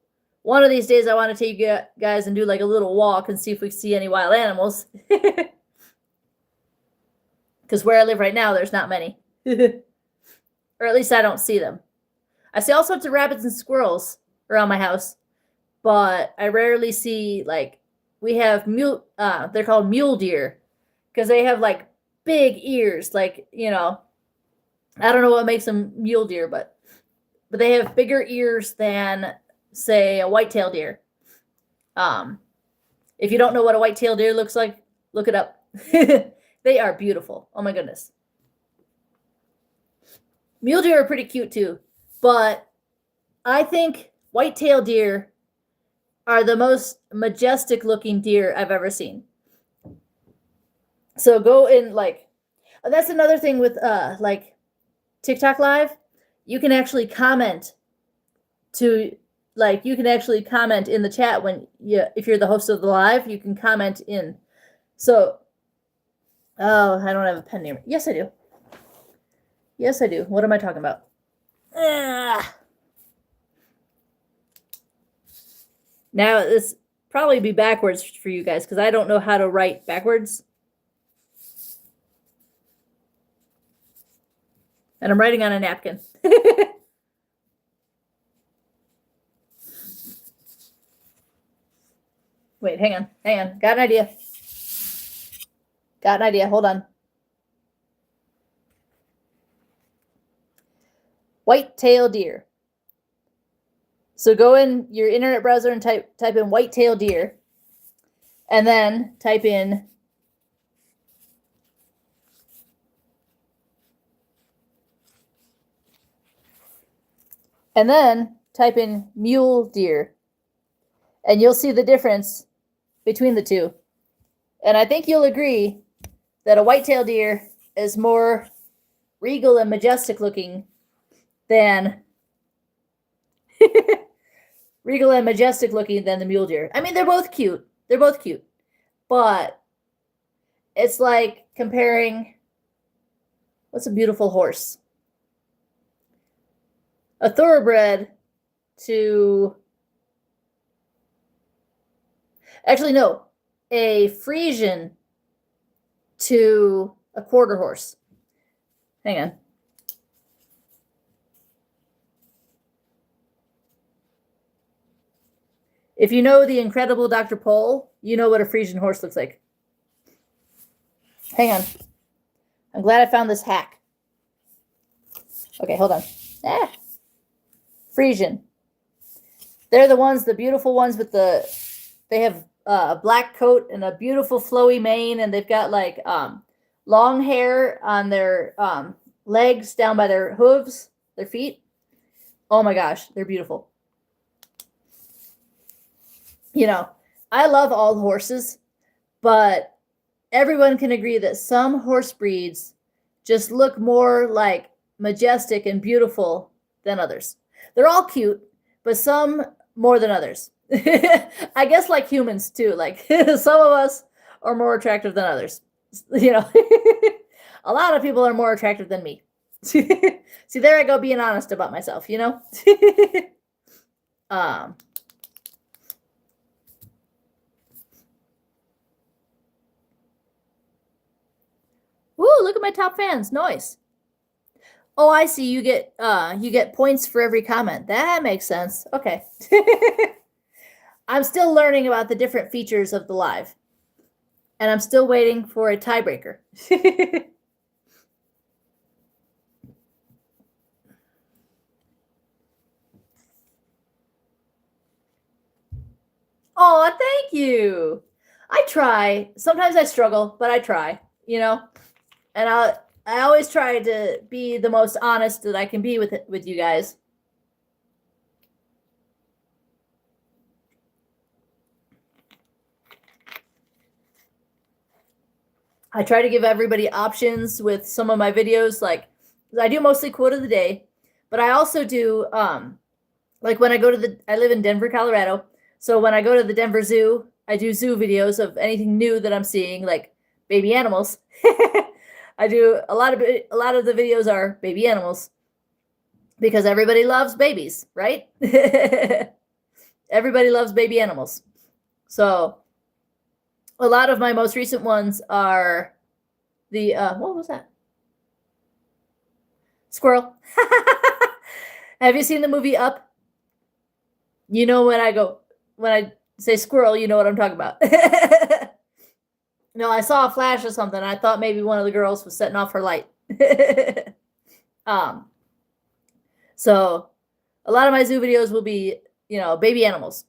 one of these days I want to take you guys and do like a little walk and see if we see any wild animals. Because where I live right now, there's not many. Or at least I don't see them. I see all sorts of rabbits and squirrels around my house, but I rarely see, like, we have they're called mule deer, because they have like big ears, like, you know, I don't know what makes them mule deer, but they have bigger ears than, say, a white-tailed deer. If you don't know what a white-tailed deer looks like, look it up. They are beautiful. Oh my goodness. Mule deer are pretty cute too, but I think white-tailed deer are the most majestic looking deer I've ever seen. So go in, like, that's another thing with like TikTok Live. You can actually comment to, like, you can actually comment in the chat when if you're the host of the live, you can comment in. So, oh, I don't have a pen near me. Yes, I do. Yes, I do. What am I talking about? Now, this probably be backwards for you guys because I don't know how to write backwards. And I'm writing on a napkin. Wait, hang on. Got an idea. Hold on. White-tailed deer. So go in your internet browser and type in white-tailed deer, and then type in mule deer, and you'll see the difference between the two. And I think you'll agree that a white-tailed deer is more regal and majestic looking than Regal and majestic looking than the mule deer. I mean, they're both cute. They're both cute. But it's like comparing, what's a beautiful horse? A thoroughbred to, actually, no, a Friesian to a quarter horse. Hang on. If you know the incredible Dr. Pole, you know what a Friesian horse looks like. Hang on. I'm glad I found this hack. Okay, hold on. Friesian. They're the ones, the beautiful ones with the, they have a black coat and a beautiful flowy mane, and they've got like long hair on their legs down by their hooves, their feet. Oh my gosh, they're beautiful. You know, I love all horses, but everyone can agree that some horse breeds just look more like majestic and beautiful than others. They're all cute, but some more than others. I guess like humans too. Like some of us are more attractive than others. You know, a lot of people are more attractive than me. See, there I go being honest about myself, you know? Woo, look at my top fans. Nice. Oh, I see. You get points for every comment. That makes sense. Okay. I'm still learning about the different features of the live. And I'm still waiting for a tiebreaker. Oh, thank you. I try. Sometimes I struggle, but I try, you know? And I always try to be the most honest that I can be with you guys. I try to give everybody options with some of my videos. Like, I do mostly quote of the day, but I also do, like when I go to I live in Denver, Colorado. So when I go to the Denver Zoo, I do zoo videos of anything new that I'm seeing, like baby animals. I do a lot of the videos are baby animals because everybody loves babies, right? Everybody loves baby animals. So a lot of my most recent ones are the what was that? Squirrel. Have you seen the movie Up? You know when I say squirrel, you know what I'm talking about. No, I saw a flash of something. I thought maybe one of the girls was setting off her light. So a lot of my zoo videos will be, you know, baby animals.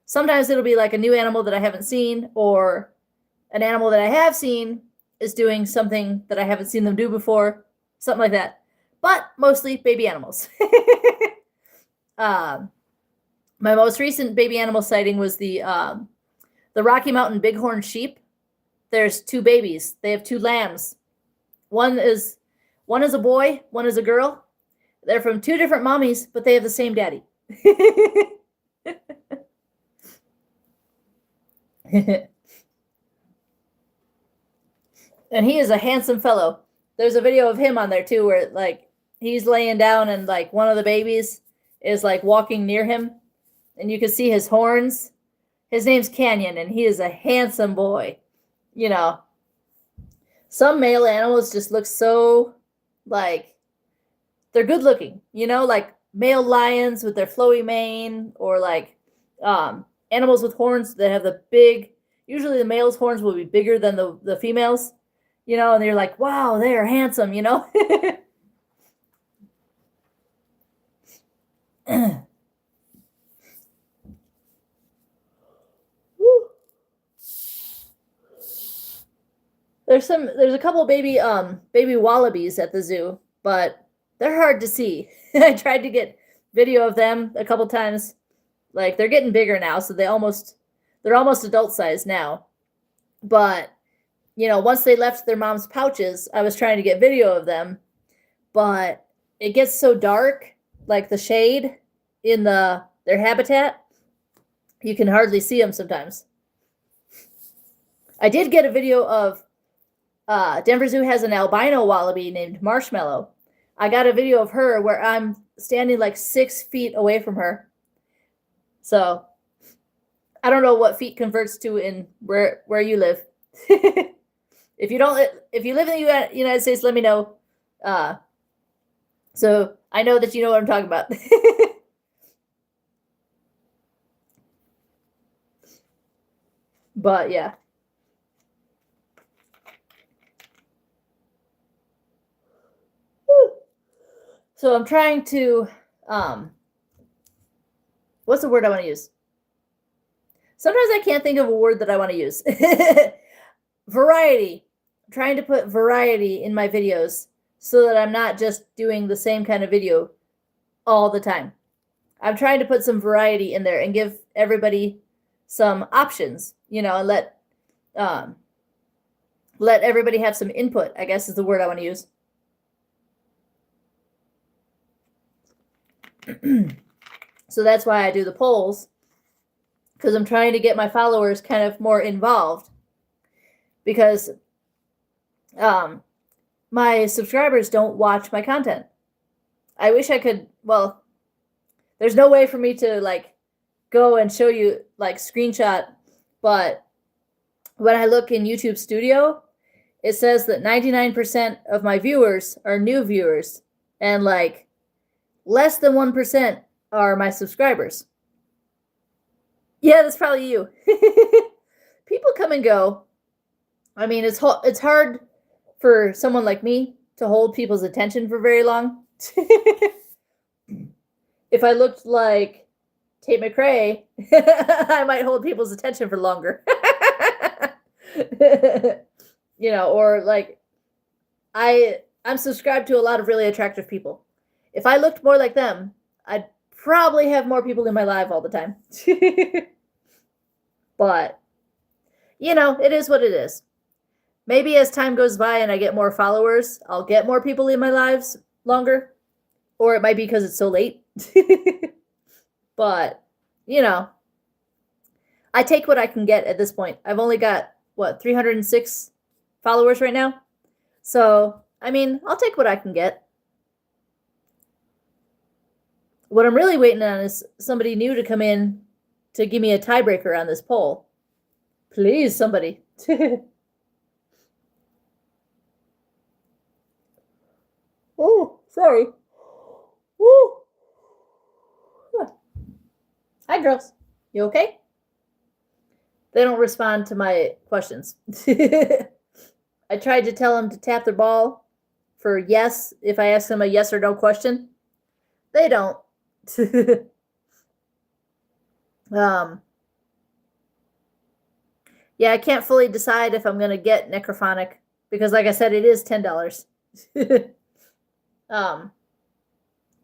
Sometimes it'll be like a new animal that I haven't seen, or an animal that I have seen is doing something that I haven't seen them do before, something like that. But mostly baby animals. My most recent baby animal sighting was the Rocky Mountain bighorn sheep. There's two babies. They have two lambs. One is a boy, one is a girl. They're from two different mommies, but they have the same daddy. And he is a handsome fellow. There's a video of him on there too, where like he's laying down and like one of the babies is like walking near him, and you can see his horns. His name's Canyon, and he is a handsome boy. You know, some male animals just look so like they're good looking, you know, like male lions with their flowy mane, or like animals with horns that have the big, usually the male's horns will be bigger than the females, you know, and you're like, wow, they are handsome, you know. There's a couple baby wallabies at the zoo, but they're hard to see. I tried to get video of them a couple times. Like, they're getting bigger now, so they're almost adult size now. But, you know, once they left their mom's pouches, I was trying to get video of them, but it gets so dark like the shade in their habitat, you can hardly see them sometimes. I did get a video of Denver Zoo has an albino wallaby named Marshmallow. I got a video of her where I'm standing like 6 feet away from her. So I don't know what feet converts to in where you live. If you live in the United States, let me know. So I know that you know what I'm talking about. But yeah. So I'm trying to, what's the word I want to use? Sometimes I can't think of a word that I want to use. Variety. I'm trying to put variety in my videos so that I'm not just doing the same kind of video all the time. I'm trying to put some variety in there and give everybody some options, and let everybody have some input, I guess is the word I want to use. So that's why I do the polls, because I'm trying to get my followers kind of more involved, because my subscribers don't watch my content. I wish I could, well, there's no way for me to like go and show you like screenshot, but when I look in YouTube Studio, it says that 99% of my viewers are new viewers and like less than 1% are my subscribers. Yeah, that's probably you. People come and go. I mean, it's hard for someone like me to hold people's attention for very long. If I looked like Tate McRae, I might hold people's attention for longer. Or like I'm subscribed to a lot of really attractive people. If I looked more like them, I'd probably have more people in my life all the time. But, it is what it is. Maybe as time goes by and I get more followers, I'll get more people in my lives longer. Or it might be because it's so late. But, I take what I can get at this point. I've only got, 306 followers right now? So, I mean, I'll take what I can get. What I'm really waiting on is somebody new to come in to give me a tiebreaker on this poll. Please, somebody. Oh, sorry. Woo. Hi, girls. You okay? They don't respond to my questions. I tried to tell them to tap their ball for yes if I ask them a yes or no question. They don't. Yeah, I can't fully decide if I'm gonna get necrophonic because, like I said, it is $10.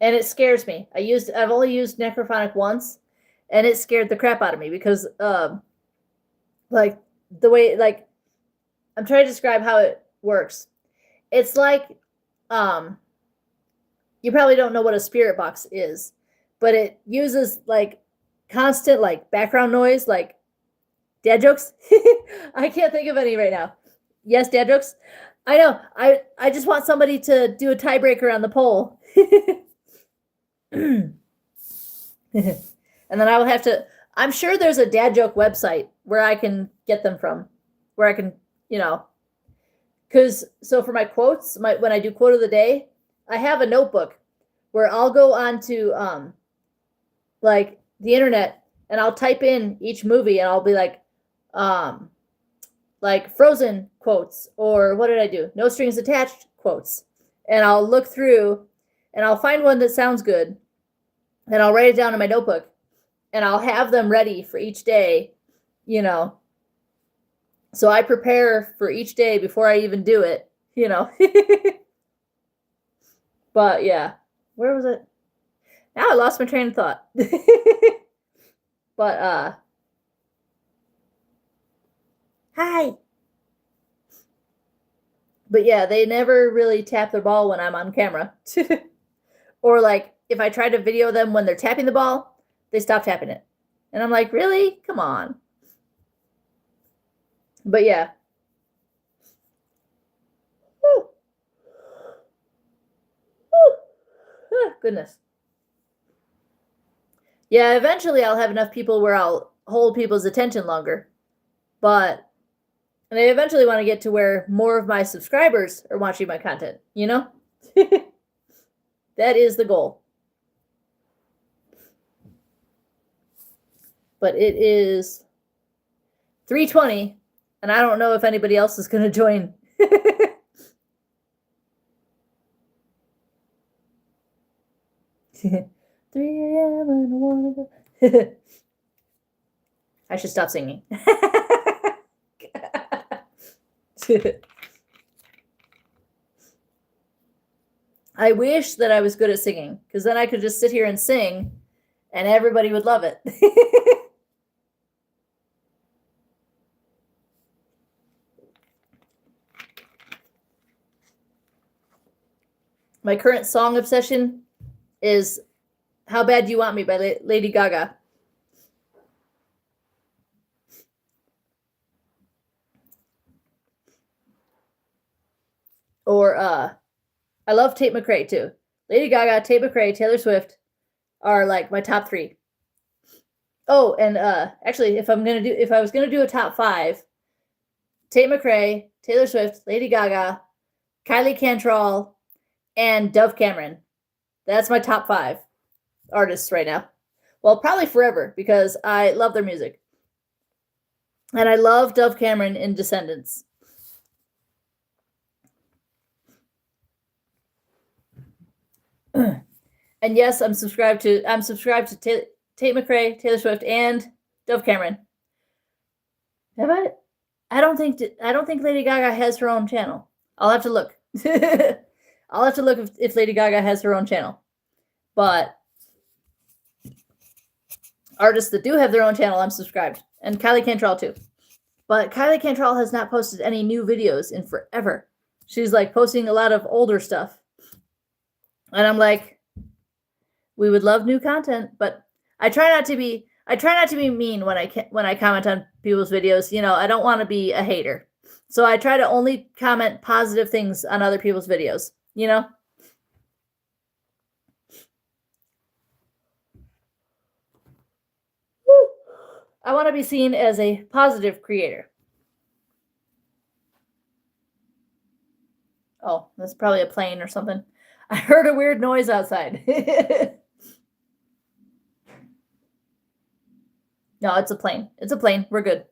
And it scares me. I've only used necrophonic once, and it scared the crap out of me because, like the way, like, I'm trying to describe how it works. It's like, you probably don't know what a spirit box is, but it uses like constant like background noise, like dad jokes. I can't think of any right now. Yes, dad jokes. I know. I just want somebody to do a tiebreaker on the poll. And then I will have to, I'm sure there's a dad joke website where I can get them from, where I can, because so for my quotes, when I do quote of the day, I have a notebook where I'll go on to like the internet and I'll type in each movie and I'll be like Frozen quotes, or what did I do? No strings attached quotes. And I'll look through and I'll find one that sounds good and I'll write it down in my notebook and I'll have them ready for each day, So I prepare for each day before I even do it, But yeah, where was it? Now I lost my train of thought. But hi. But yeah, they never really tap their ball when I'm on camera. Or like if I try to video them when they're tapping the ball, they stop tapping it. And I'm like, really? Come on. But yeah. Woo. Woo. Oh, goodness. Yeah, eventually I'll have enough people where I'll hold people's attention longer. And I eventually want to get to where more of my subscribers are watching my content, you know? That is the goal. But it is 3:20, and I don't know if anybody else is going to join. 3 a.m. and I want to go. I should stop singing. I wish that I was good at singing, because then I could just sit here and sing and everybody would love it. My current song obsession is How Bad Do You Want Me by Lady Gaga. Or I love Tate McRae too. Lady Gaga, Tate McRae, Taylor Swift are like my top 3. Oh, and actually, if I was gonna do a top 5, Tate McRae, Taylor Swift, Lady Gaga, Kylie Cantrell, and Dove Cameron. That's my top 5 artists right now. Well, probably forever, because I love their music. And I love Dove Cameron in Descendants. And yes, I'm subscribed to Tate McRae, Taylor Swift, and Dove Cameron. Have I? I don't think Lady Gaga has her own channel. I'll have to look. I'll have to look if Lady Gaga has her own channel. But artists that do have their own channel, I'm subscribed. And Kylie Cantrell too. But Kylie Cantrell has not posted any new videos in forever. She's like posting a lot of older stuff. And I'm like, we would love new content, but I try not to be mean when I comment on people's videos. You know, I don't want to be a hater. So I try to only comment positive things on other people's videos, you know? Woo. I want to be seen as a positive creator. Oh, that's probably a plane or something. I heard a weird noise outside. No, it's a plane. It's a plane. We're good.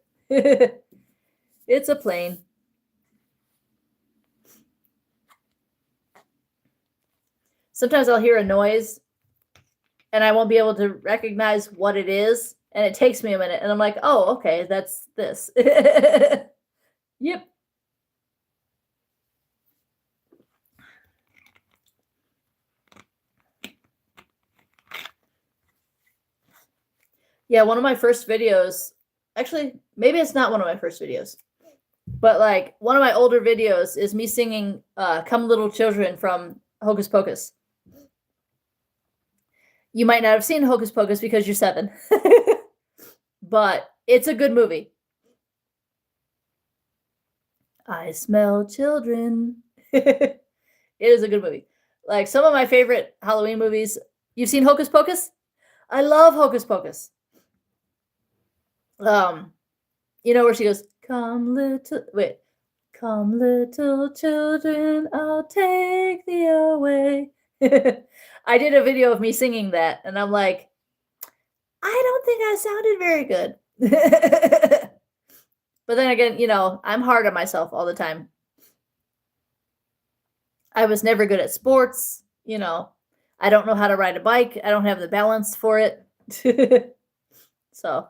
It's a plane. Sometimes I'll hear a noise and I won't be able to recognize what it is. And it takes me a minute. And I'm like, oh, okay, that's this. Yep. Yeah, one of my first videos, actually, maybe it's not one of my first videos, but like one of my older videos is me singing Come Little Children from Hocus Pocus. You might not have seen Hocus Pocus because you're 7, but it's a good movie. I smell children. It is a good movie. Like some of my favorite Halloween movies. You've seen Hocus Pocus? I love Hocus Pocus. You know where she goes, come little children, I'll take thee away. I did a video of me singing that, and I'm like, I don't think I sounded very good. But then again, you know, I'm hard on myself all the time. I was never good at sports, you know. I don't know how to ride a bike. I don't have the balance for it. So.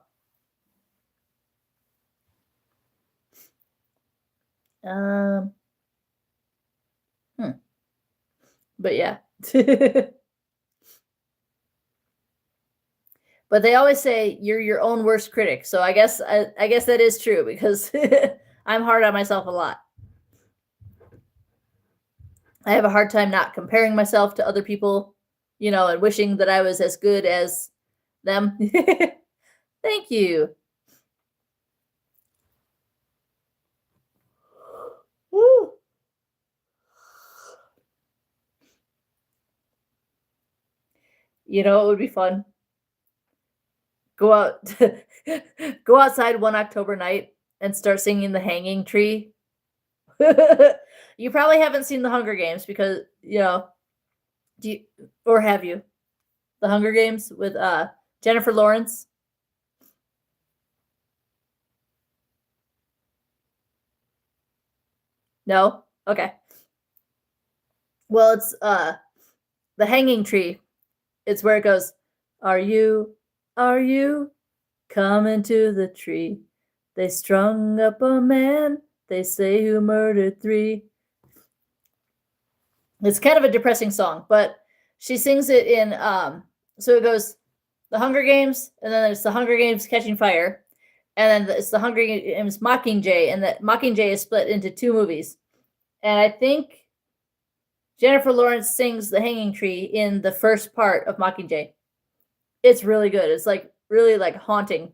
But yeah. But they always say you're your own worst critic. So I guess that is true, because I'm hard on myself a lot. I have a hard time not comparing myself to other people. and wishing that I was as good as them. Thank you. Woo. It would be fun. Go out, go outside one October night and start singing the Hanging Tree. You probably haven't seen the Hunger Games because or have you? The Hunger Games with Jennifer Lawrence. No? Okay. Well, it's the Hanging Tree. It's where it goes, are you coming to the tree? They strung up a man, they say, who murdered 3. It's kind of a depressing song, but she sings it in so it goes the Hunger Games, and then it's the Hunger Games Catching Fire, and then it's the Hunger Games Mockingjay, and that Mockingjay is split into 2 movies. And I think Jennifer Lawrence sings the Hanging Tree in the first part of Mockingjay. It's really good. It's like really like haunting,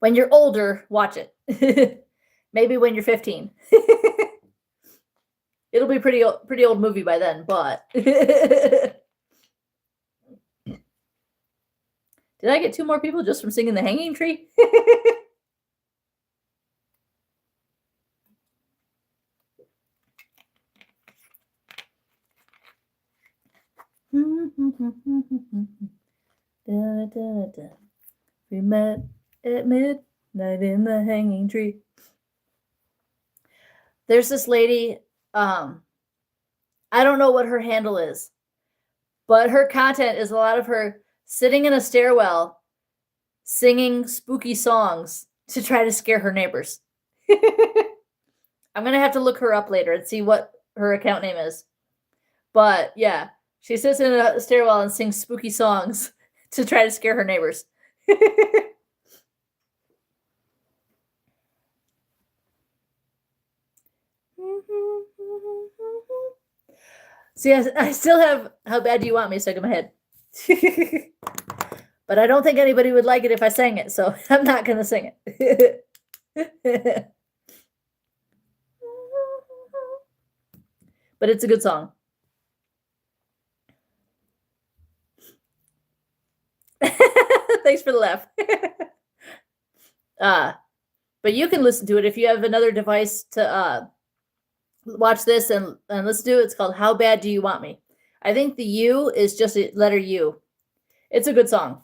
When you're older, watch it. Maybe when you're 15. It'll be pretty old movie by then, but did I get 2 more people just from singing the Hanging Tree? We met at midnight in the Hanging Tree. There's this lady, I don't know what her handle is, but her content is a lot of her sitting in a stairwell singing spooky songs to try to scare her neighbors. I'm going to have to look her up later and see what her account name is. But yeah, she sits in a stairwell and sings spooky songs to try to scare her neighbors. See, I still have How Bad Do You Want Me stuck in my head. But I don't think anybody would like it if I sang it, so I'm not going to sing it. But it's a good song. Thanks for the laugh. But you can listen to it if you have another device to watch this and listen to it. It's called How Bad Do You Want Me? I think the U is just a letter U. It's a good song.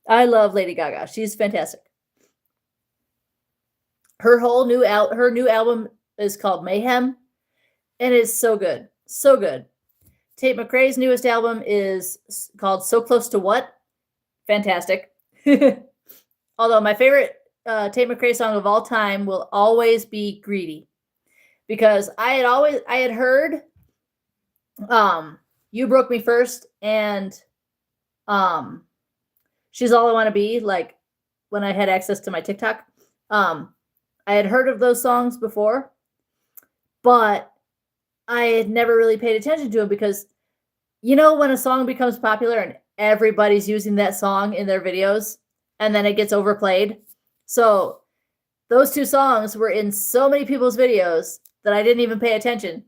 I love Lady Gaga. She's fantastic. Her new album is called Mayhem, and it's so good. So good. Tate McRae's newest album is called So Close to What? Fantastic. Although my favorite Tate McRae song of all time will always be Greedy. Because I had heard You Broke Me First and She's All I Want to Be, like when I had access to my TikTok. I had heard of those songs before, but I had never really paid attention to them because, when a song becomes popular and everybody's using that song in their videos and then it gets overplayed. So those 2 songs were in so many people's videos that I didn't even pay attention.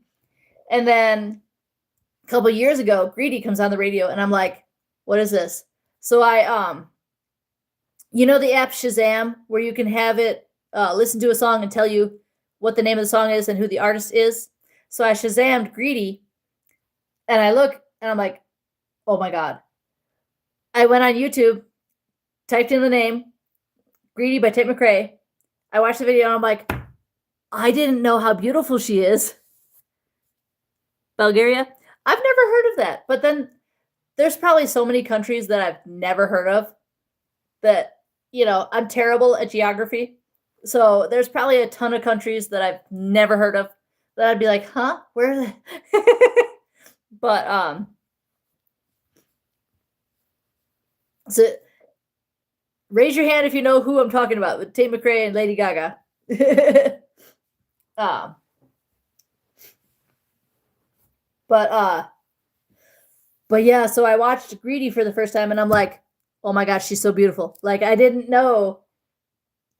And then a couple years ago, Greedy comes on the radio and I'm like, what is this? So I, the app Shazam, where you can have it listen to a song and tell you what the name of the song is and who the artist is. So I Shazammed Greedy and I look and I'm like, oh my God. I went on YouTube, typed in the name, Greedy by Tate McRae. I watched the video and I'm like, I didn't know how beautiful she is. Bulgaria? I've never heard of that. But then there's probably so many countries that I've never heard of that, I'm terrible at geography. So there's probably a ton of countries that I've never heard of that I'd be like, huh? Where are they? But, so raise your hand if you know who I'm talking about with Tate McRae and Lady Gaga. But yeah, so I watched Greedy for the first time and I'm like, oh my gosh, she's so beautiful. Like I didn't know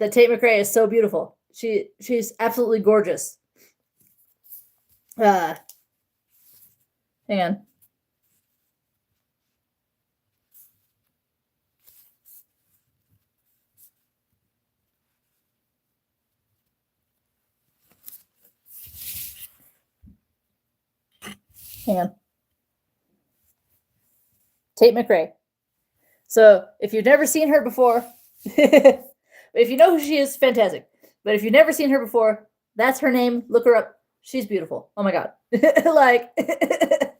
that Tate McRae is so beautiful. She's absolutely gorgeous. Hang on. Hang on. Tate McRae. So if you've never seen her before, if you know who she is, fantastic. But if you've never seen her before, that's her name. Look her up. She's beautiful. Oh my god. Like of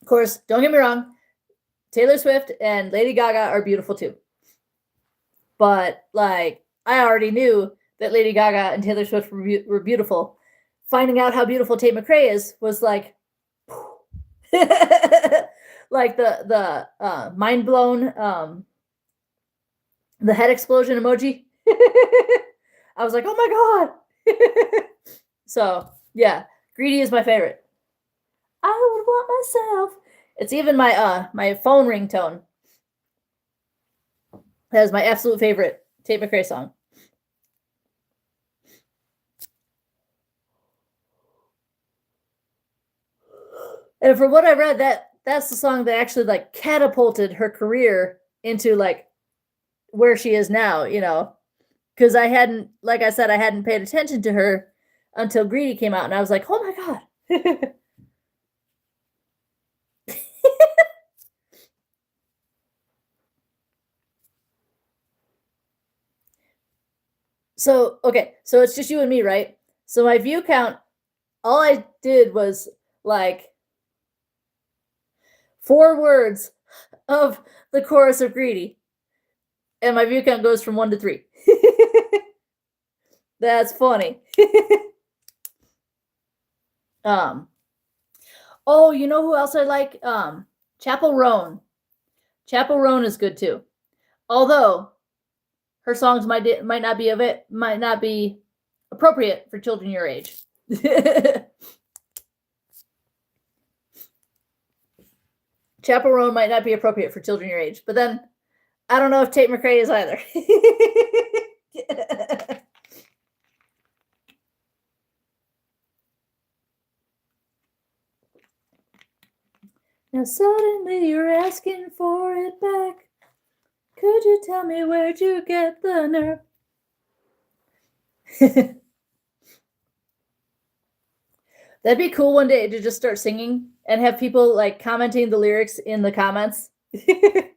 course, don't get me wrong, Taylor Swift and Lady Gaga are beautiful too. But like I already knew that Lady Gaga and Taylor Swift were beautiful. Finding out how beautiful Tate McRae is was like like the mind blown the head explosion emoji. I was like, oh my god. So yeah, Greedy is my favorite. I would want myself. It's even my my phone ringtone. That is my absolute favorite Tate McRae song. And from what I read, that's the song that actually like catapulted her career into like where she is now, you know. Because I hadn't, like I said, I hadn't paid attention to her until Greedy came out, and I was like, oh my god. So, okay, so it's just you and me, right? So my view count, all I did was like 4 words of the chorus of Greedy. And my view count goes from 1 to 3. That's funny. Oh, you know who else I like? Chapel Roan. Chapel Roan is good too. Although her songs might not be appropriate for children your age. Chapel Roan might not be appropriate for children your age, but then I don't know if Tate McRae is either. Now suddenly you're asking for it back. Could you tell me where'd you get the nerve? That'd be cool one day to just start singing and have people like commenting the lyrics in the comments. I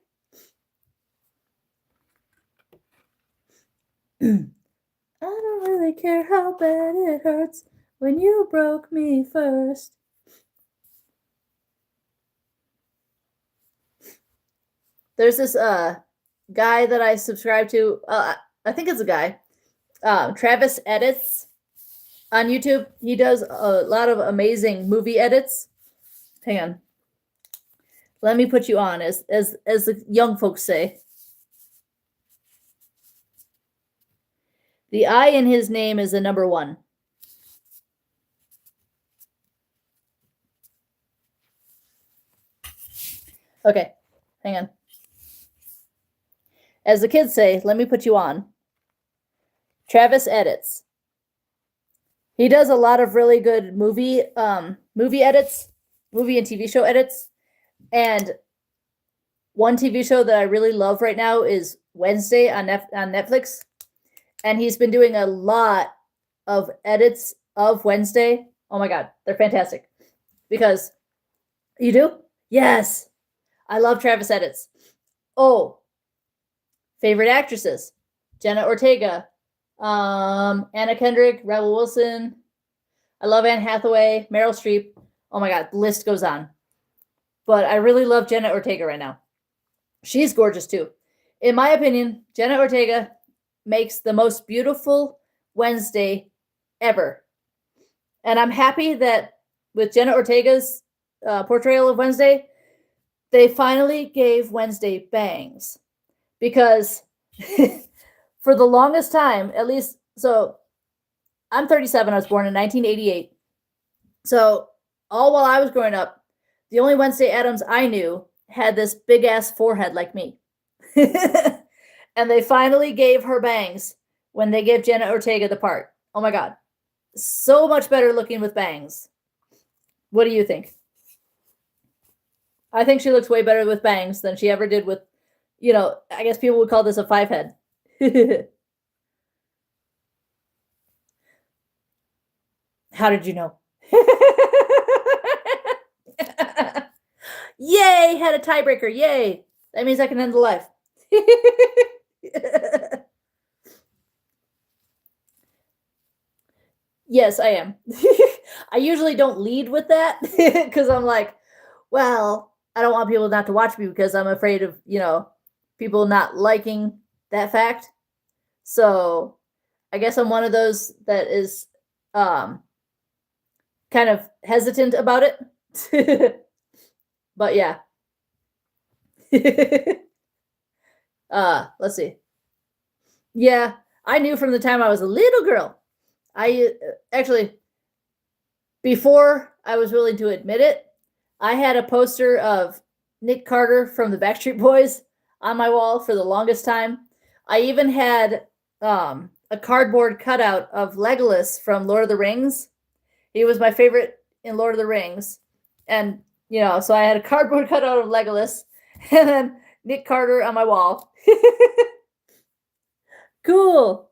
don't really care how bad it hurts when you broke me first. There's this guy that I subscribe to. I think it's a guy. Travis Edits on YouTube. He does a lot of amazing movie edits. Hang on. Let me put you on, as the young folks say. The I in his name is the number 1. Okay, hang on. As the kids say, let me put you on. Travis Edits. He does a lot of really good movie edits, movie and TV show edits. And one TV show that I really love right now is Wednesday on Netflix. And he's been doing a lot of edits of Wednesday. Oh my god, they're fantastic. Because you do? Yes. I love Travis Edits. Oh, favorite actresses: Jenna Ortega, Anna Kendrick, Rebel Wilson. I love Anne Hathaway, Meryl Streep. Oh my god, the list goes on. But I really love Jenna Ortega right now. She's gorgeous too. In my opinion, Jenna Ortega makes the most beautiful Wednesday ever. And I'm happy that with Jenna Ortega's portrayal of Wednesday, they finally gave Wednesday bangs. Because for the longest time, at least, so I'm 37. I was born in 1988. So all while I was growing up, the only Wednesday Addams I knew had this big ass forehead like me. And they finally gave her bangs when they gave Jenna Ortega the part. Oh my God. So much better looking with bangs. What do you think? I think she looks way better with bangs than she ever did with, I guess people would call this a five head. How did you know? Yay, had a tiebreaker. Yay. That means I can end the live. Yes, I am. I usually don't lead with that because I'm like, well, I don't want people not to watch me because I'm afraid of, people not liking that fact. So I guess I'm one of those that is kind of hesitant about it. But yeah. Let's see. Yeah, I knew from the time I was a little girl. I actually, before I was willing to admit it, I had a poster of Nick Carter from the Backstreet Boys on my wall for the longest time. I even had a cardboard cutout of Legolas from Lord of the Rings. He was my favorite in Lord of the Rings. And, so I had a cardboard cutout of Legolas and then Nick Carter on my wall. Cool.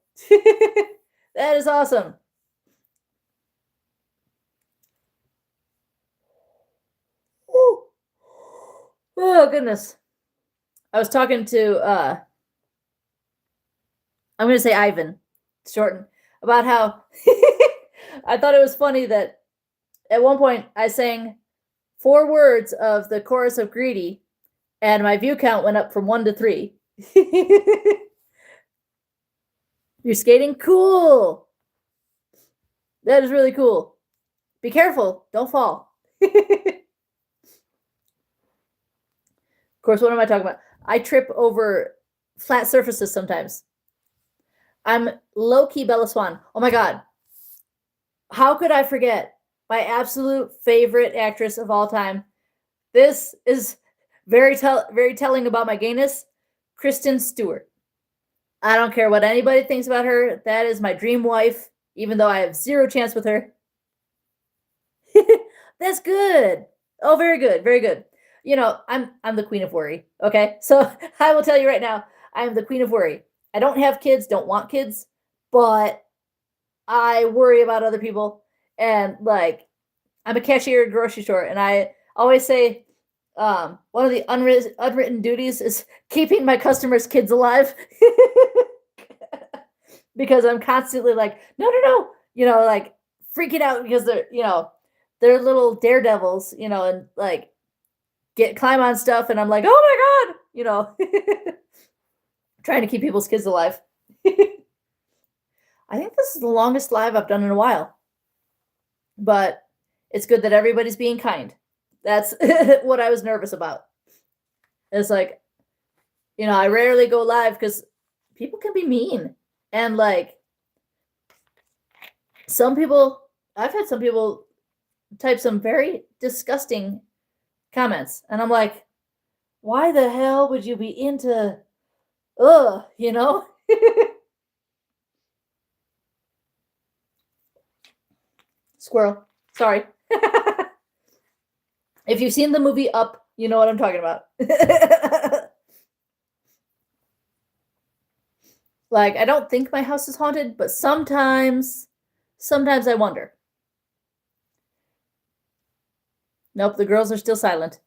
That is awesome. Ooh. Oh, goodness. I was talking to, I'm going to say Ivan, shorten, about how I thought it was funny that at one point I sang 4 words of the chorus of Greedy, and my view count went up from 1 to 3. You're skating? Cool. That is really cool. Be careful. Don't fall. Of course, what am I talking about? I trip over flat surfaces sometimes. I'm low-key Bella Swan. Oh my God. How could I forget my absolute favorite actress of all time? This is very telling about my gayness. Kristen Stewart. I don't care what anybody thinks about her. That is my dream wife, even though I have 0 chance with her. That's good. Oh, very good. Very good. I'm the queen of worry. Okay. So I will tell you right now, I am the queen of worry. I don't have kids, don't want kids, but I worry about other people. And I'm a cashier at a grocery store, and I always say, one of the unwritten duties is keeping my customers' kids alive. Because I'm constantly like, no, freaking out because they're little daredevils, and climb on stuff, and I'm like, oh my God, trying to keep people's kids alive. I think this is the longest live I've done in a while, but it's good that everybody's being kind. That's what I was nervous about. It's like, I rarely go live because people can be mean. And I've had some people type some very disgusting comments. And I'm like, why the hell would you be into, Squirrel. Sorry. If you've seen the movie Up, you know what I'm talking about. I don't think my house is haunted, but sometimes I wonder. Nope, the girls are still silent.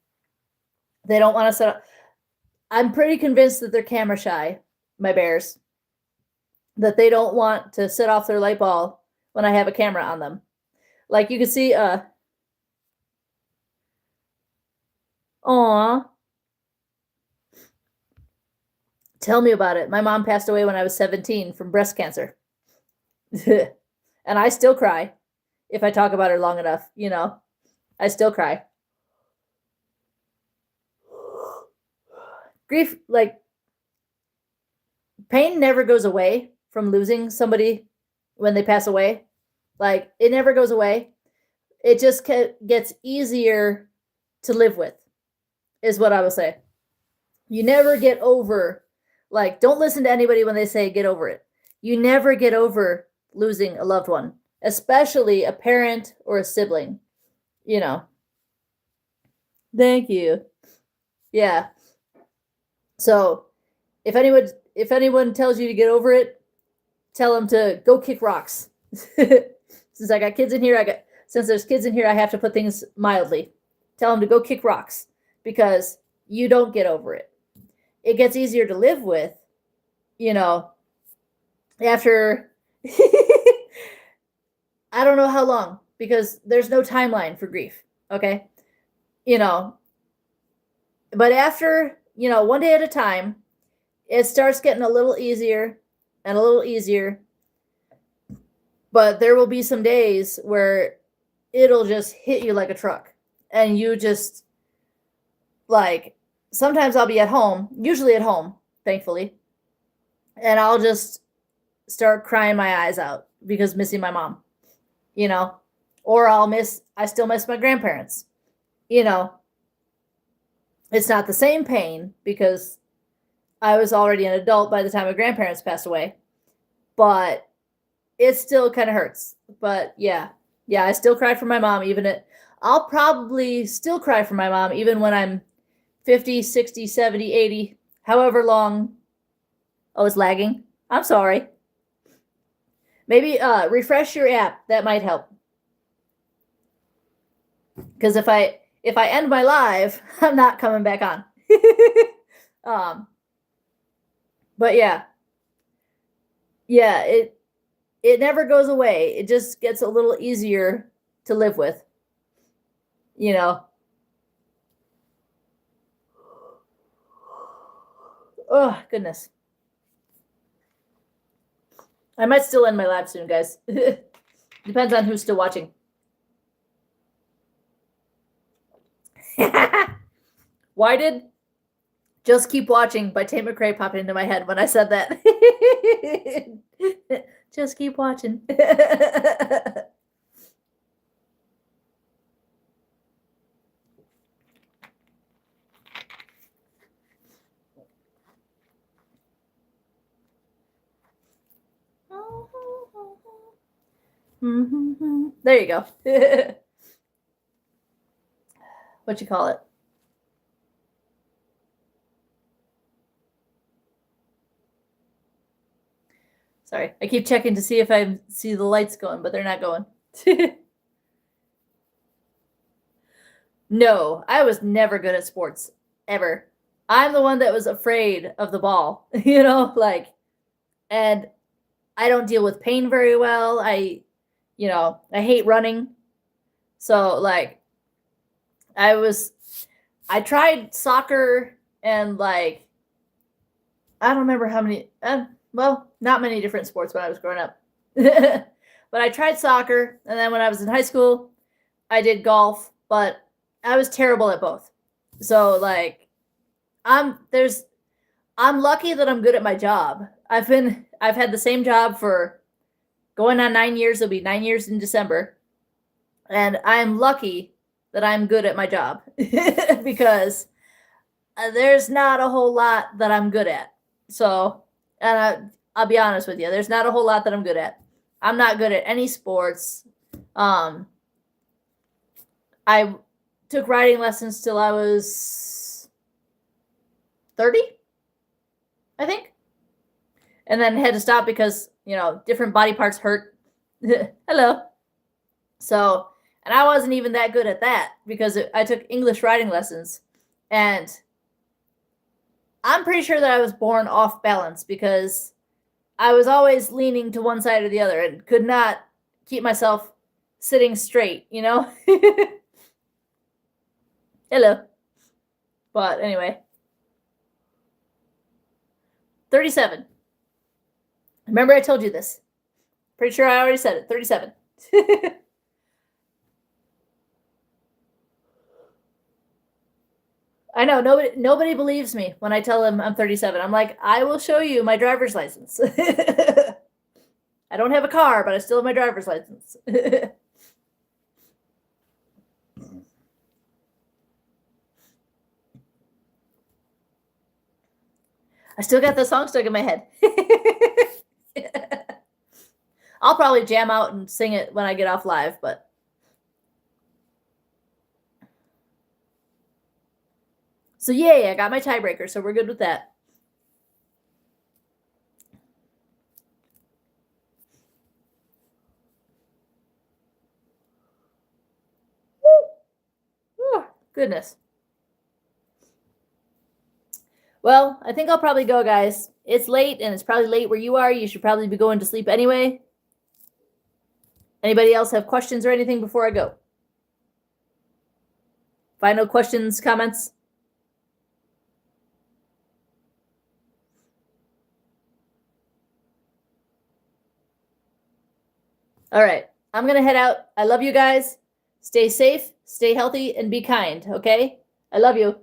They don't want to set up. I'm pretty convinced that they're camera shy, my bears. That they don't want to set off their light ball when I have a camera on them. You can see, aw. Tell me about it. My mom passed away when I was 17 from breast cancer. And I still cry if I talk about her long enough, I still cry. Grief, pain never goes away from losing somebody when they pass away. Like, it never goes away. It just gets easier to live with, is what I would say. You never get over, like, don't listen to anybody when they say get over it. You never get over losing a loved one, especially a parent or a sibling, you know. Thank you. Yeah. So, if anyone tells you to get over it, tell them to go kick rocks. Since I got kids in here, since there's kids in here, I have to put things mildly. Tell them to go kick rocks because you don't get over it. It gets easier to live with, you know, after I don't know how long, because there's no timeline for grief, okay? You know, but after, one day at a time, it starts getting a little easier and a little easier. But there will be some days where it'll just hit you like a truck. And you just, like, sometimes I'll be at home, usually at home, thankfully, and I'll just start crying my eyes out because missing my mom, or I still miss my grandparents, It's not the same pain because I was already an adult by the time my grandparents passed away, but it still kind of hurts. But yeah, I still cry for my mom. I'll probably still cry for my mom even when I'm 50, 60, 70, 80, however long. Oh, it's lagging. I'm sorry. Maybe refresh your app. That might help. Because if I end my live, I'm not coming back on. But yeah, it never goes away. It just gets a little easier to live with, Oh, goodness. I might still end my live soon, guys. Depends on who's still watching. Why did Just Keep Watching by Tate McRae pop into my head when I said that? Just keep watching. There you go. What you call it? Sorry, I keep checking to see if I see the lights going, but they're not going. No, I was never good at sports, ever. I'm the one that was afraid of the ball, and I don't deal with pain very well. I hate running. So, I tried soccer and, I don't remember how many, not many different sports when I was growing up. But I tried soccer, and then when I was in high school, I did golf, but I was terrible at both. So, I'm lucky that I'm good at my job. I've had the same job for going on 9 years. It'll be 9 years in December. And I'm lucky that I'm good at my job because there's not a whole lot that I'm good at. So, and I'll be honest with you, there's not a whole lot that I'm good at. I'm not good at any sports. I took riding lessons till I was 30, I think. And then had to stop because, different body parts hurt. Hello. So, and I wasn't even that good at that because I took English riding lessons. And I'm pretty sure that I was born off balance because I was always leaning to one side or the other and could not keep myself sitting straight, Hello. But anyway. 37. Remember I told you this. Pretty sure I already said it. 37. I know nobody believes me when I tell them I'm 37. I'm like, I will show you my driver's license. I don't have a car, but I still have my driver's license. I still got the song stuck in my head. I'll probably jam out and sing it when I get off live, but. So yay, I got my tiebreaker, so we're good with that. Woo. Goodness. Well, I think I'll probably go, guys. It's late, and it's probably late where you are. You should probably be going to sleep anyway. Anybody else have questions or anything before I go? Final questions, comments? All right. I'm going to head out. I love you guys. Stay safe, stay healthy, and be kind, okay? I love you.